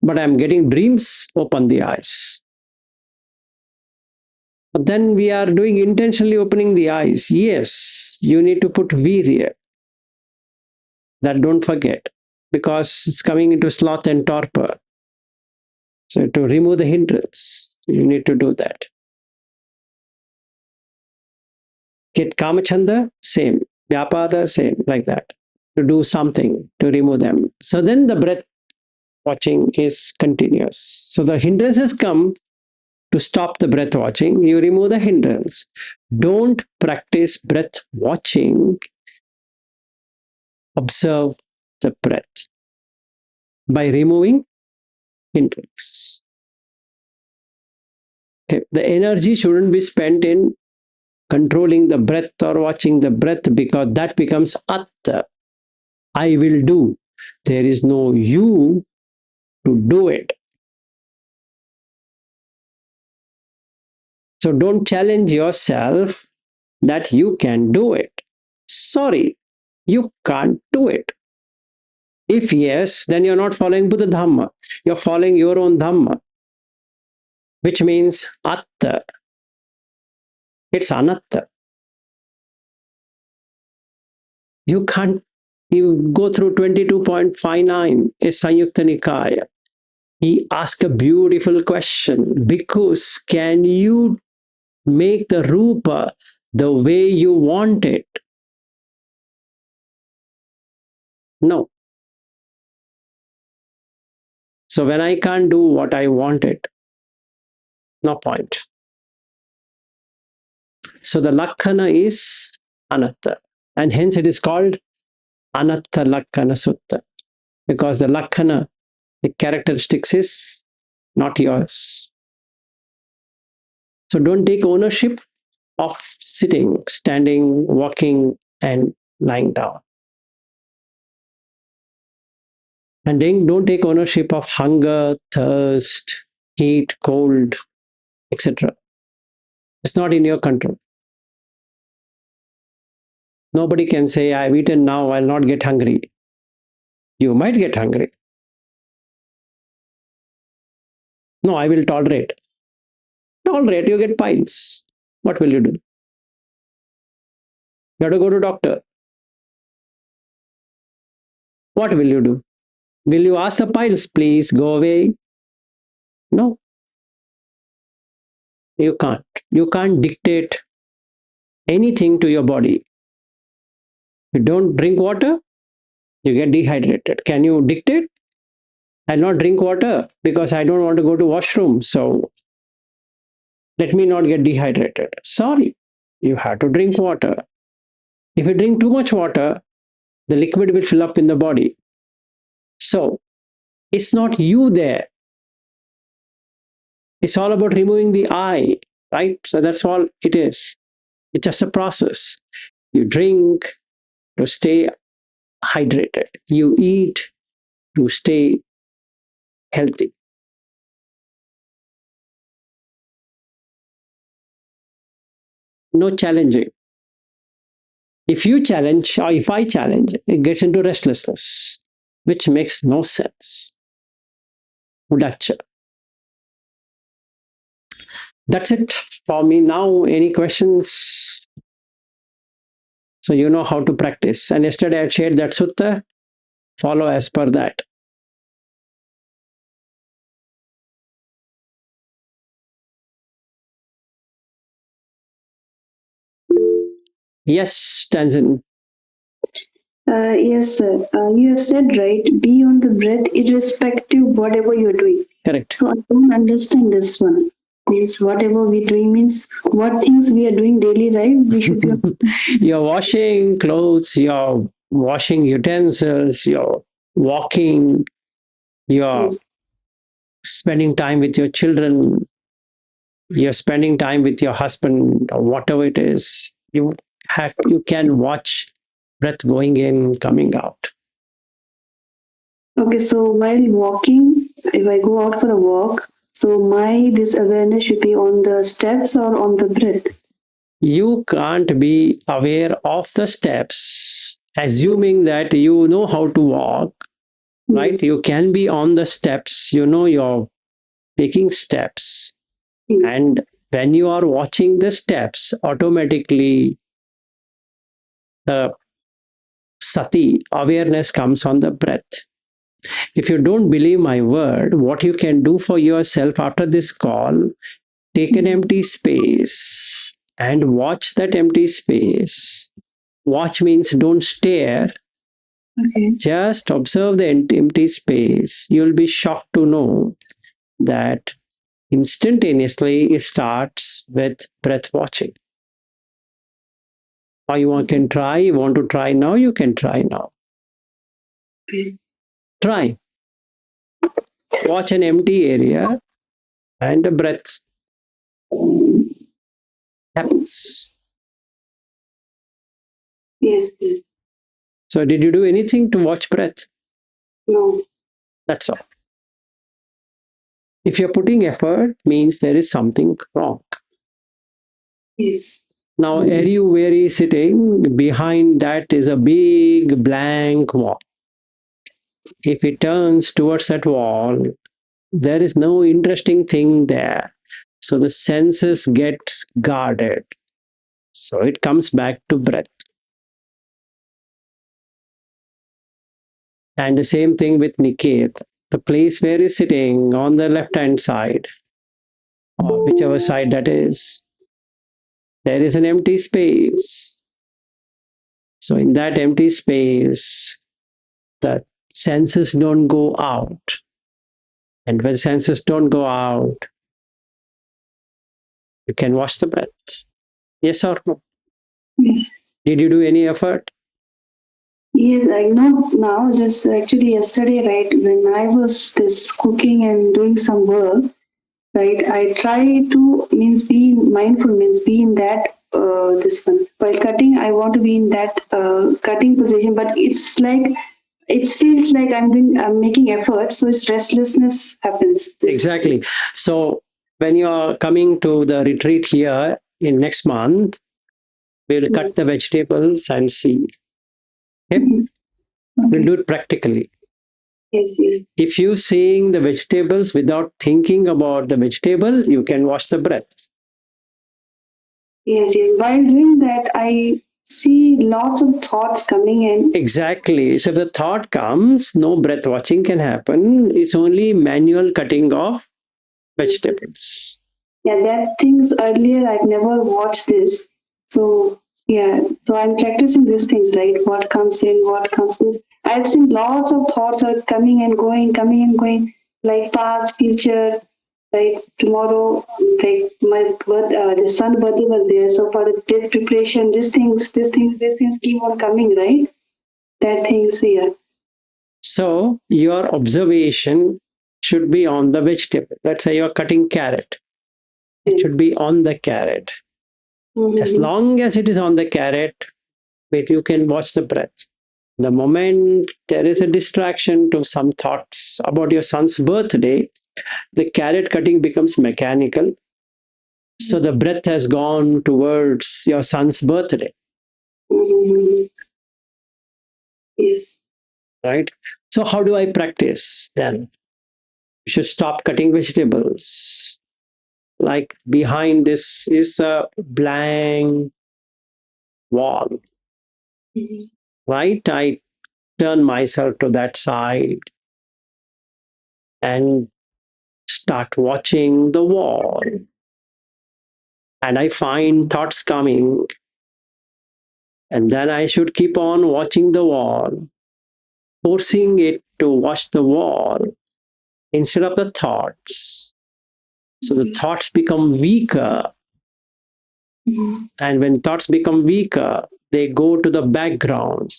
but I'm getting dreams, open the eyes. But then we are doing intentionally opening the eyes. Yes, you need to put virya. That don't forget, because it's coming into sloth and torpor. So to remove the hindrance, you need to do that. Get kamachanda, same. Vyapada, same, like that. To do something to remove them. So then the breath watching is continuous. So the hindrances come to stop the breath watching. You remove the hindrance. Don't practice breath watching. Observe the breath by removing hindrance. Okay. The energy shouldn't be spent in controlling the breath or watching the breath, because that becomes atta. I will do. There is no you to do it. So don't challenge yourself that you can do it. Sorry, you can't do it. If yes, then you're not following Buddha Dhamma. You're following your own Dhamma, which means atta. It's anatta. You can't You go through 22.59, a Sanyukta Nikaya. He asked a beautiful question. Because can you make the rupa the way you want it? No. So when I can't do what I wanted, no point. So the Lakhana is Anatta. And hence it is called anāpanasatisutta. Because the Lakhana, the characteristics is not yours. So don't take ownership of sitting, standing, walking, and lying down. And then don't take ownership of hunger, thirst, heat, cold, etc. It's not in your control. Nobody can say, I've eaten now, I'll not get hungry. You might get hungry. No, I will tolerate. Tolerate, you get piles. What will you do? You have to go to doctor. What will you do? Will you ask the piles, please go away? No, you can't. You can't dictate anything to your body. You don't drink water, you get dehydrated. Can you dictate? I'll not drink water because I don't want to go to washroom. So let me not get dehydrated. Sorry, you have to drink water. If you drink too much water, the liquid will fill up in the body. So it's not you there. It's all about removing the I, right? So that's all it is. It's just a process. You drink to stay hydrated. You eat to stay healthy. No challenging. If you challenge, or if I challenge, it gets into restlessness, which makes no sense. Udacha. That's it for me now. Any questions? So you know how to practice. And yesterday I shared that sutta. Follow as per that. Yes, Tanzan. Yes, sir. You have said right. Be on the breath, irrespective whatever you're doing. Correct. So I don't understand this one. Means whatever we're doing means what things we are doing daily life we should be. You're washing clothes, you're washing utensils, you're walking, you're Yes. spending time with your children, you're spending time with your husband, or whatever it is. You can watch breath going in, coming out. Okay, so while walking, if I go out for a walk, so my this awareness should be on the steps or on the breath. You can't be aware of the steps, assuming that you know how to walk, right? Yes. You can be on the steps, you know you're taking steps. Yes. And when you are watching the steps, automatically the sati, awareness, comes on the breath. If you don't believe my word, what you can do for yourself after this call, take an empty space and watch that empty space. Watch means don't stare, Okay. just observe the empty space. You'll be shocked to know that instantaneously it starts with breath watching. Or you want to try now, you can try now. Okay. Try. Watch an empty area and the breath happens. Yes. Yes. So, did you do anything to watch breath? No. That's all. If you're putting effort, means there is something wrong. Yes. Now, are you where he is sitting? Behind that is a big blank wall. If he turns towards that wall, there is no interesting thing there. So the senses get guarded. So it comes back to breath. And the same thing with Niket. The place where he's sitting on the left-hand side, or whichever side that is, there is an empty space. So in that empty space, the senses don't go out. And when senses don't go out, you can watch the breath. Yes or no? Yes. Did you do any effort? Yes, like not now, just actually yesterday, right, when I was this cooking and doing some work, right, I try to means be mindful, means be in that this one. While cutting, I want to be in that cutting position, but it's like it feels like I'm making effort, so it's restlessness happens. Exactly. So when you are coming to the retreat here in next month, we'll cut Yes. the vegetables and see. Okay? Mhm. We'll Okay. do it practically. Yes, yes. If you seeing the vegetables without thinking about the vegetable, you can watch the breath. Yes, yes. While doing that, I see lots of thoughts coming in. Exactly. So if the thought comes, no breath watching can happen. It's only manual cutting of vegetables. Yeah, that things earlier I've never watched this. So yeah, so I'm practicing these things, right? What comes in, what comes in. I've seen lots of thoughts are coming and going, like past, future, like tomorrow, like my the son birthday was there. So for the date preparation, these things keep on coming, right? That things, yeah. So your observation should be on the vegetable. Let's say you're cutting carrot. It Yes. should be on the carrot. As Mm-hmm. long as it is on the carrot, but you can watch the breath. The moment there is a distraction to some thoughts about your son's birthday, the carrot cutting becomes mechanical. So the breath has gone towards your son's birthday, Mm-hmm. Yes. right? So, how do I practice then? You should stop cutting vegetables. Like behind this is a blank wall, Mm-hmm. right? I turn myself to that side and start watching the wall. And I find thoughts coming, and then I should keep on watching the wall, forcing it to watch the wall instead of the thoughts. So the thoughts become weaker, Mm-hmm. and when thoughts become weaker, they go to the background,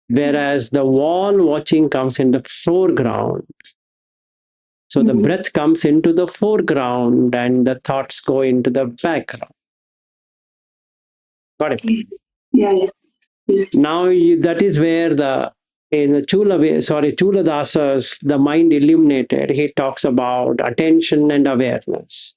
whereas the wall watching comes in the foreground. So the Mm-hmm. breath comes into the foreground and the thoughts go into the background. Got it? Yeah, yeah. Yes. Now that is where the in the Chula Dasa's The Mind Illuminated, he talks about attention and awareness.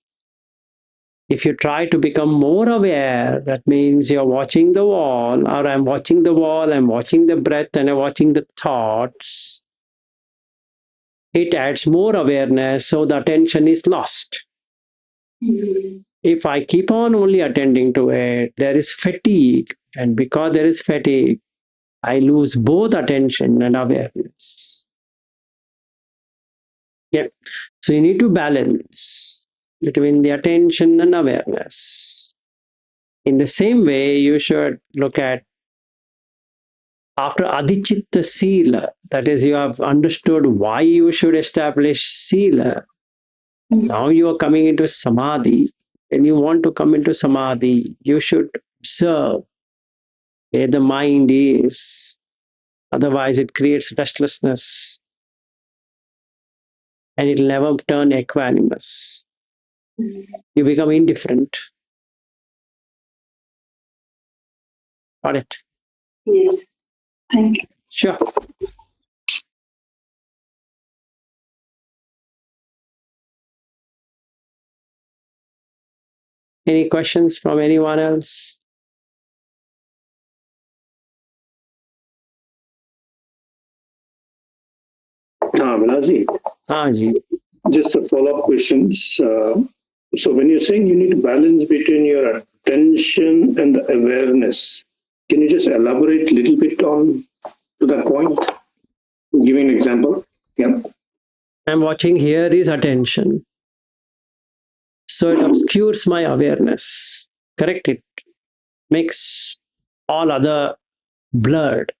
If you try to become more aware, that means you're watching the wall, or I'm watching the wall, I'm watching the breath, and I'm watching the thoughts. It adds more awareness, so the attention is lost. Mm-hmm. If I keep on only attending to it, there is fatigue. And because there is fatigue, I lose both attention and awareness. Yep. So you need to balance between the attention and awareness. In the same way, you should look at after Adichitta Sila, that is, you have understood why you should establish Sila. Now you are coming into Samadhi, and you want to come into Samadhi, you should observe where the mind is. Otherwise, it creates restlessness and it'll never turn equanimous. You become indifferent. Got it? Yes. Thank you. Sure. Any questions from anyone else? Balaji, Ji. just a follow-up questions. So when you're saying you need to balance between your attention and the awareness, can you just elaborate a little bit on to that point? Give me an example. Yeah. I'm watching here is attention. So it obscures my awareness. Correct? It makes all other blurred.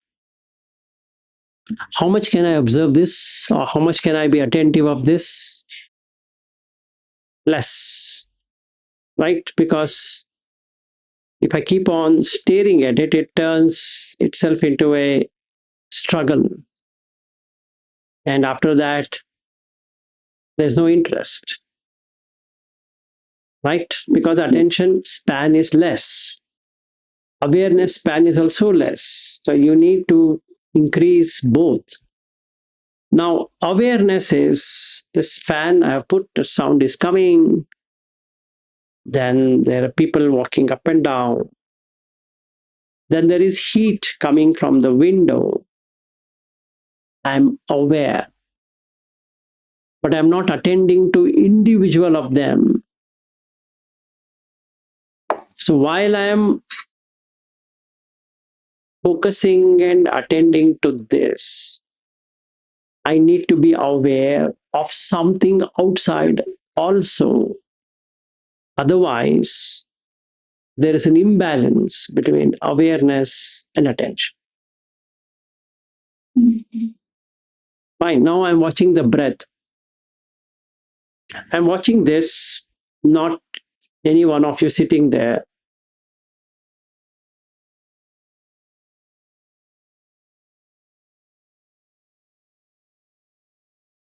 How much can I observe this? Or how much can I be attentive of this? Less. Right? Because if I keep on staring at it, it turns itself into a struggle. And after that, there's no interest. Right? Because the attention span is less. Awareness span is also less. So you need to increase both. Now, awareness is this fan I have put, the sound is coming. Then there are people walking up and down. Then there is heat coming from the window. I'm aware, but I'm not attending to individual of them. So while I am focusing and attending to this, I need to be aware of something outside also. Otherwise, there is an imbalance between awareness and attention. Fine, now I'm watching the breath. I'm watching this, not any one of you sitting there.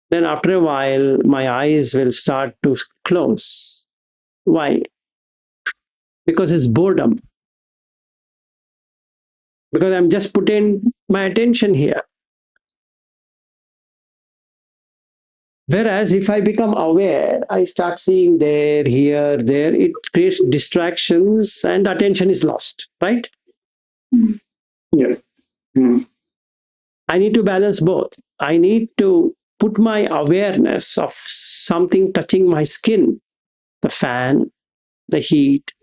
Then after a while, my eyes will start to close. Why? Because it's boredom. Because I'm just putting my attention here. Whereas if I become aware, I start seeing there, here, there, it creates distractions and attention is lost, right? Yeah. Mm. I need to balance both. I need to put my awareness of something touching my skin. The fan, the heat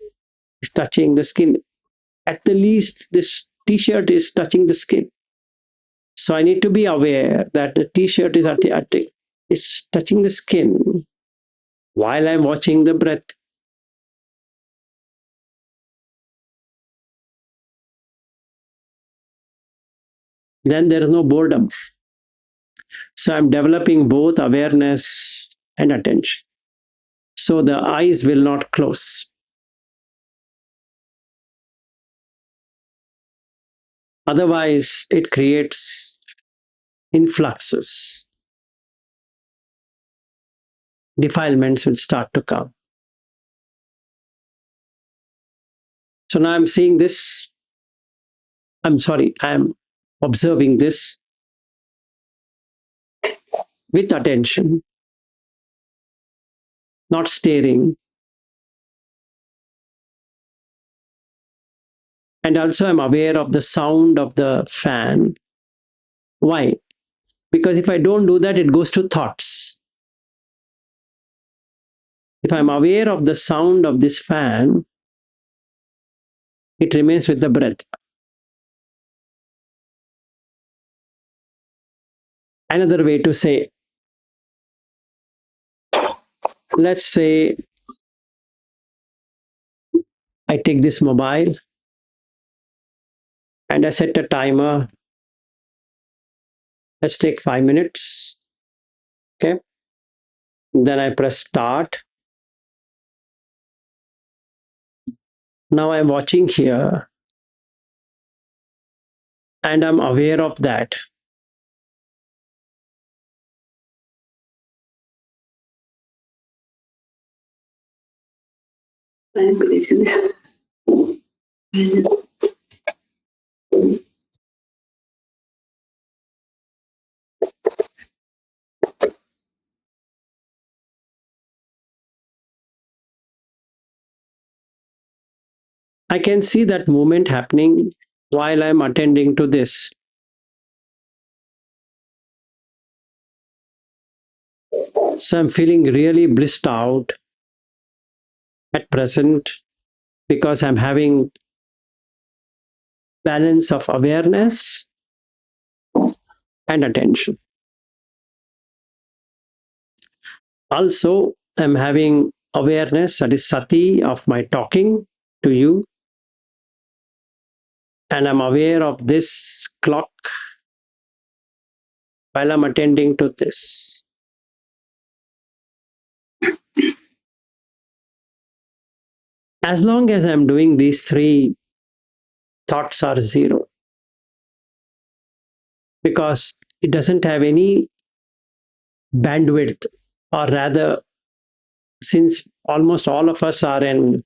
is touching the skin. At the least, this t-shirt is touching the skin. So I need to be aware that the t-shirt is touching the skin while I'm watching the breath. Then there is no boredom. So I'm developing both awareness and attention. So the eyes will not close. Otherwise, it creates influxes. Defilements will start to come. So now I'm seeing this. I'm observing this with attention, not staring. And also, I'm aware of the sound of the fan. Why? Because if I don't do that, it goes to thoughts. If I'm aware of the sound of this fan, it remains with the breath. Another way to say, let's say I take this mobile and I set a timer. Let's take 5 minutes. Okay. Then I press start. Now I'm watching here and I'm aware of that. I can see that movement happening while I'm attending to this. So I'm feeling really blissed out at present because I'm having balance of awareness and attention. Also, I'm having awareness, that is sati, of my talking to you. And I'm aware of this clock while I'm attending to this. As long as I'm doing these three, thoughts are zero. Because it doesn't have any bandwidth, or rather, since almost all of us are in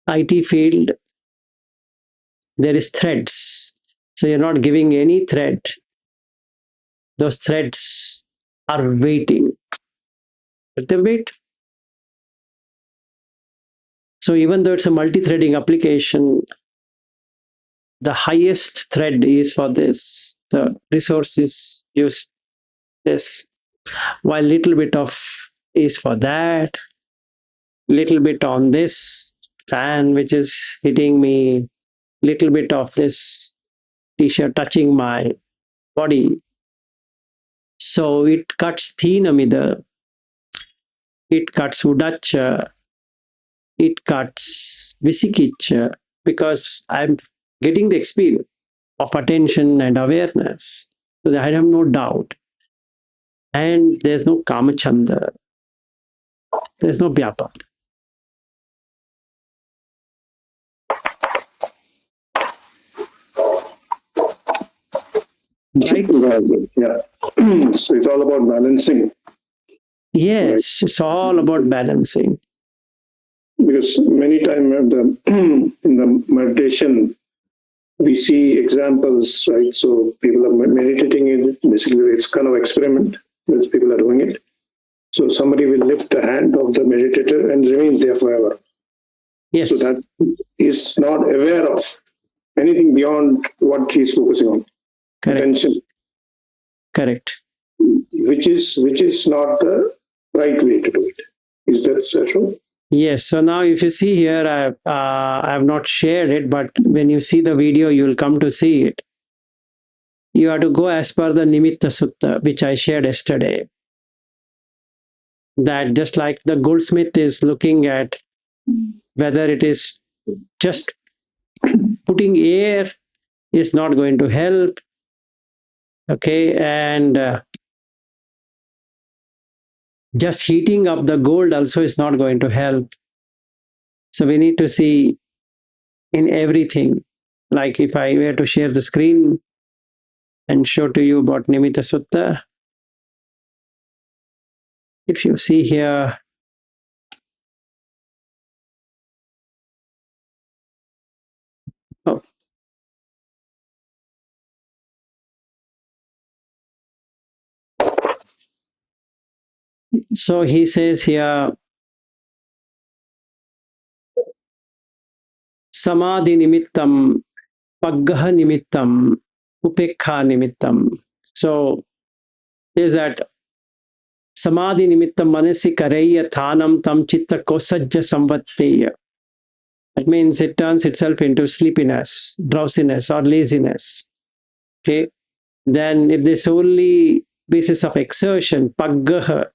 IT field, there is threads. So you're not giving any thread. Those threads are waiting. Let them wait. So even though it's a multi-threading application, the highest thread is for this. The resource is used this, while little bit of is for that, little bit on this fan which is hitting me, little bit of this t-shirt touching my body. So it cuts thinamida, it cuts udacha, it cuts visikicha, because I'm getting the experience of attention and awareness. So I have no doubt. And there's no kamachanda, there's no vyapad. Right? Yeah. So it's all about balancing. Yes, it's all about balancing. Because many times in the meditation, we see examples, right? So people are meditating it. Basically, it's kind of experiment which people are doing it. So somebody will lift the hand of the meditator and remains there forever. Yes. So that is not aware of anything beyond what he's focusing on. Correct. Attention. Correct. Which is not the right way to do it. Is that true? Yes. So now, if you see here, I have not shared it, but when you see the video, you will come to see it. You have to go as per the Nimitta Sutta, which I shared yesterday. That just like the goldsmith is looking at whether it is just putting air is not going to help. Okay. And just heating up the gold also is not going to help. So we need to see in everything. Like if I were to share the screen and show to you about Nimitta Sutta, if you see here, oh, so he says here, samādhi nimittam, paggaha nimittam, upekha nimittam. So is that samādhi nimittam manasi karaya thanam tam chitta kosajja samvatteya. That means it turns itself into sleepiness, drowsiness, or laziness. Okay. Then if this only basis of exertion, paggaha,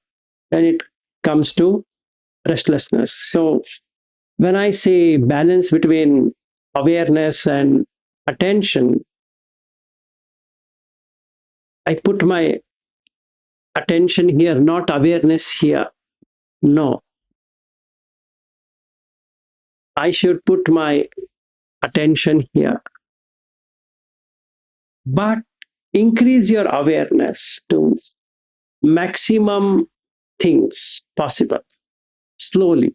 then it comes to restlessness. So when I say balance between awareness and attention, I put my attention here, not awareness here. No. I should put my attention here. But increase your awareness to maximum things possible, slowly.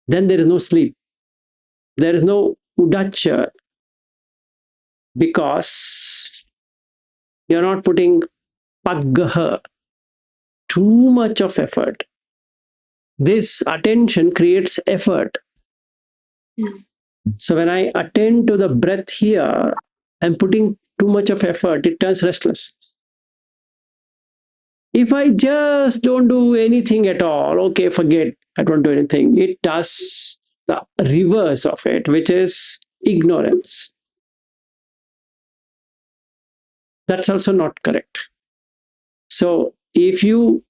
Then there is no sleep. There is no udacha, because you're not putting paggaha, too much of effort. This attention creates effort. So when I attend to the breath here, I'm putting too much of effort, it turns restless. If I just don't do anything at all, okay, forget, I don't do anything, it does the reverse of it, which is ignorance. That's also not correct. So if you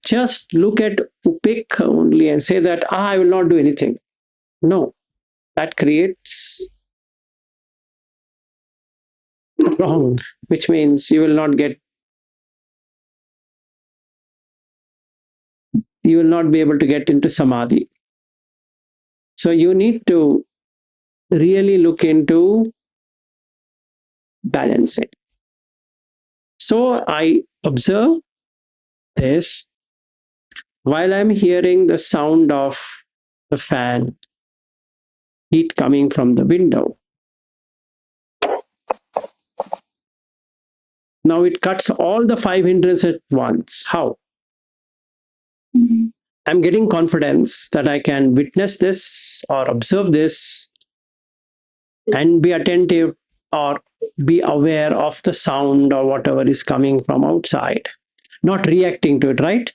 just look at upekha only and say that, I will not do anything. No, that creates wrong, which means you will not be able to get into samadhi. So you need to really look into balancing. So I observe this while I'm hearing the sound of the fan, heat coming from the window. Now it cuts all the 5 hindrances at once. How? Mm-hmm. I'm getting confidence that I can witness this or observe this and be attentive or be aware of the sound or whatever is coming from outside, not reacting to it, right?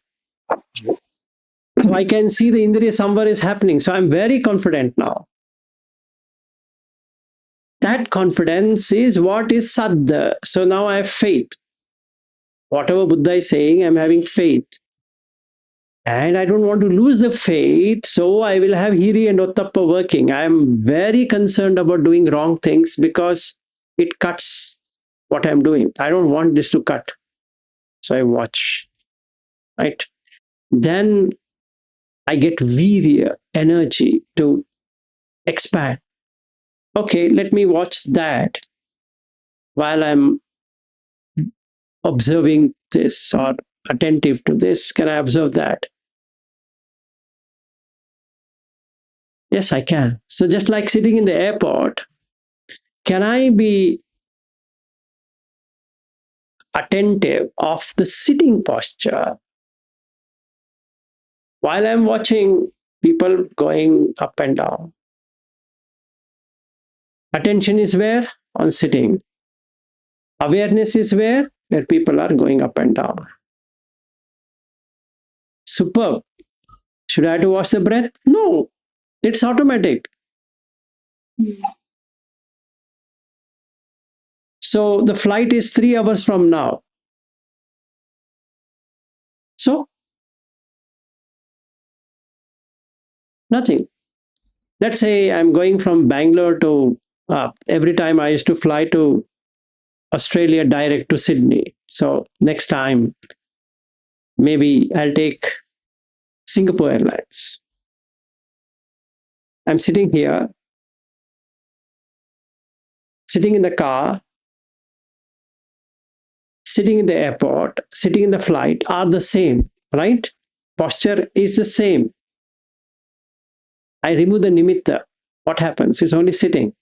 So I can see the indriya samvara is happening. So I'm very confident now. That confidence is what is saddha. So now I have faith. Whatever Buddha is saying, I'm having faith. And I don't want to lose the faith, so I will have hiri and ottappa working. I am very concerned about doing wrong things because it cuts what I'm doing. I don't want this to cut. So I watch, right? Then I get virya, energy to expand. Okay, let me watch that while I'm observing this or attentive to this. Can I observe that? Yes, I can. So just like sitting in the airport, can I be attentive of the sitting posture while I'm watching people going up and down? Attention is where? On sitting. Awareness is where? Where people are going up and down. Superb. Should I have to watch the breath? No, it's automatic. So the flight is 3 hours from now. So nothing. Let's say I'm going from Bangalore to, every time I used to fly to Australia direct to Sydney. So next time, maybe I'll take Singapore Airlines. I'm sitting here, sitting in the car, sitting in the airport, sitting in the flight are the same, right? Posture is the same. I remove the nimitta. What happens? It's only sitting.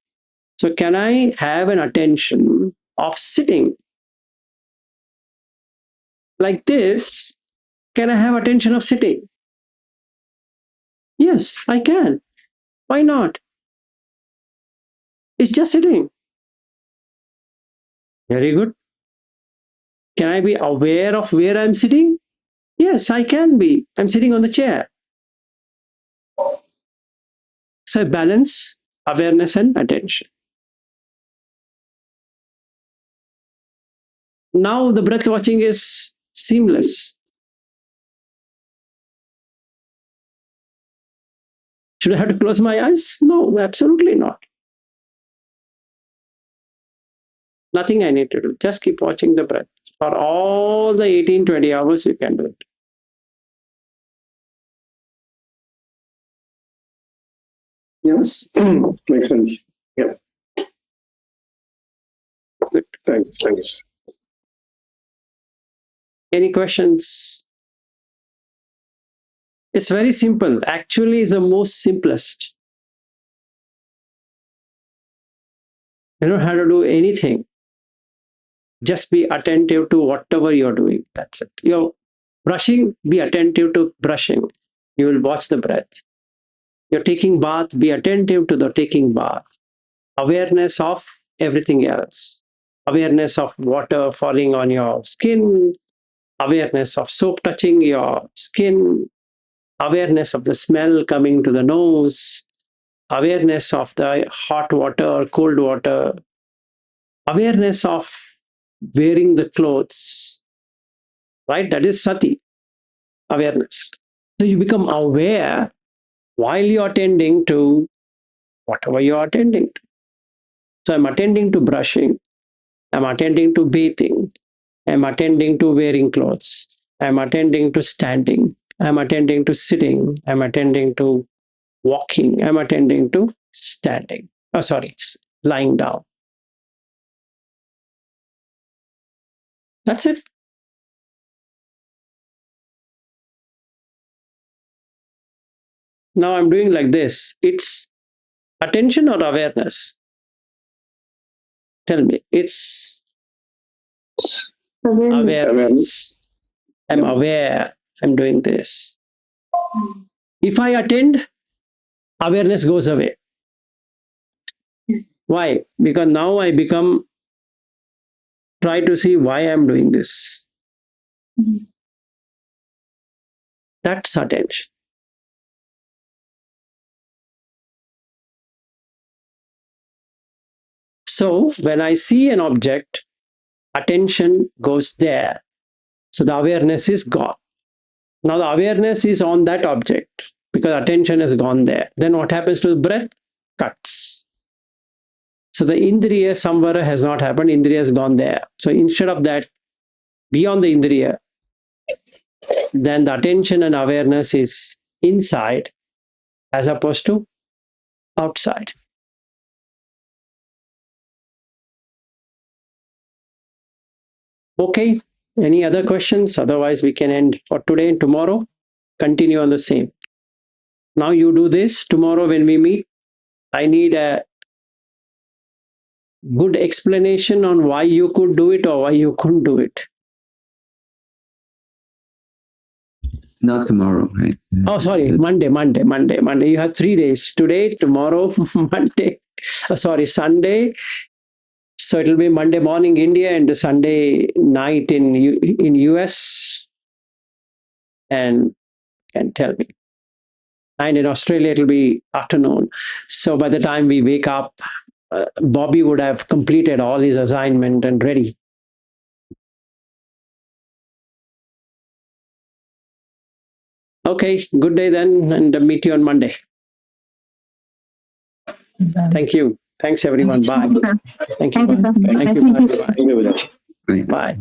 So can I have an attention of sitting like this? Can I have attention of sitting? Yes, I can. Why not? It's just sitting. Very good. Can I be aware of where I'm sitting? Yes, I can be. I'm sitting on the chair. So balance, awareness, and attention. Now the breath watching is seamless. Should I have to close my eyes? No, absolutely not. Nothing I need to do. Just keep watching the breath. For all the 18, 20 hours, you can do it. Yes? Makes sense. Yeah. Good. Thanks. Any questions? It's very simple. Actually, it's the most simplest. You don't have to do anything. Just be attentive to whatever you're doing. That's it. You're brushing, be attentive to brushing. You will watch the breath. You're taking bath, be attentive to the taking bath. Awareness of everything else. Awareness of water falling on your skin. Awareness of soap touching your skin. Awareness of the smell coming to the nose. Awareness of the hot water or cold water. Awareness of wearing the clothes, right? That is sati, awareness. So you become aware while you're attending to whatever you're attending to. So I'm attending to brushing, I'm attending to bathing, I'm attending to wearing clothes, I'm attending to standing, I'm attending to sitting, I'm attending to walking, I'm attending to standing. Oh, sorry, lying down. That's it. Now I'm doing like this. It's attention or awareness? Tell me. It's awareness. I'm aware I'm doing this. If I attend, awareness goes away. Why? Because now I try to see why I'm doing this. That's attention. So when I see an object, attention goes there. So the awareness is gone. Now the awareness is on that object because attention has gone there. Then what happens to the breath? Cuts. So the indriya samvara has not happened. Indriya has gone there. So instead of that, beyond the indriya, then the attention and awareness is inside as opposed to outside. Okay. Any other questions? Otherwise, we can end for today and tomorrow. Continue on the same. Now you do this. Tomorrow when we meet, I need a good explanation on why you could do it or why you couldn't do it. Not tomorrow, right? Oh, sorry, Monday. You have 3 days. Today, tomorrow, Monday. Sorry, Sunday. So it'll be Monday morning India and Sunday night in US. And tell me. And in Australia, it'll be afternoon. So by the time we wake up, Bobby would have completed all his assignment and ready. Okay, good day then, and meet you on Monday. Thank you. Thanks, everyone. Bye. Thank you. Thank you, sir. Thank you. Thank you, sir. Bye. Thank you, Vinesh. Right. Bye.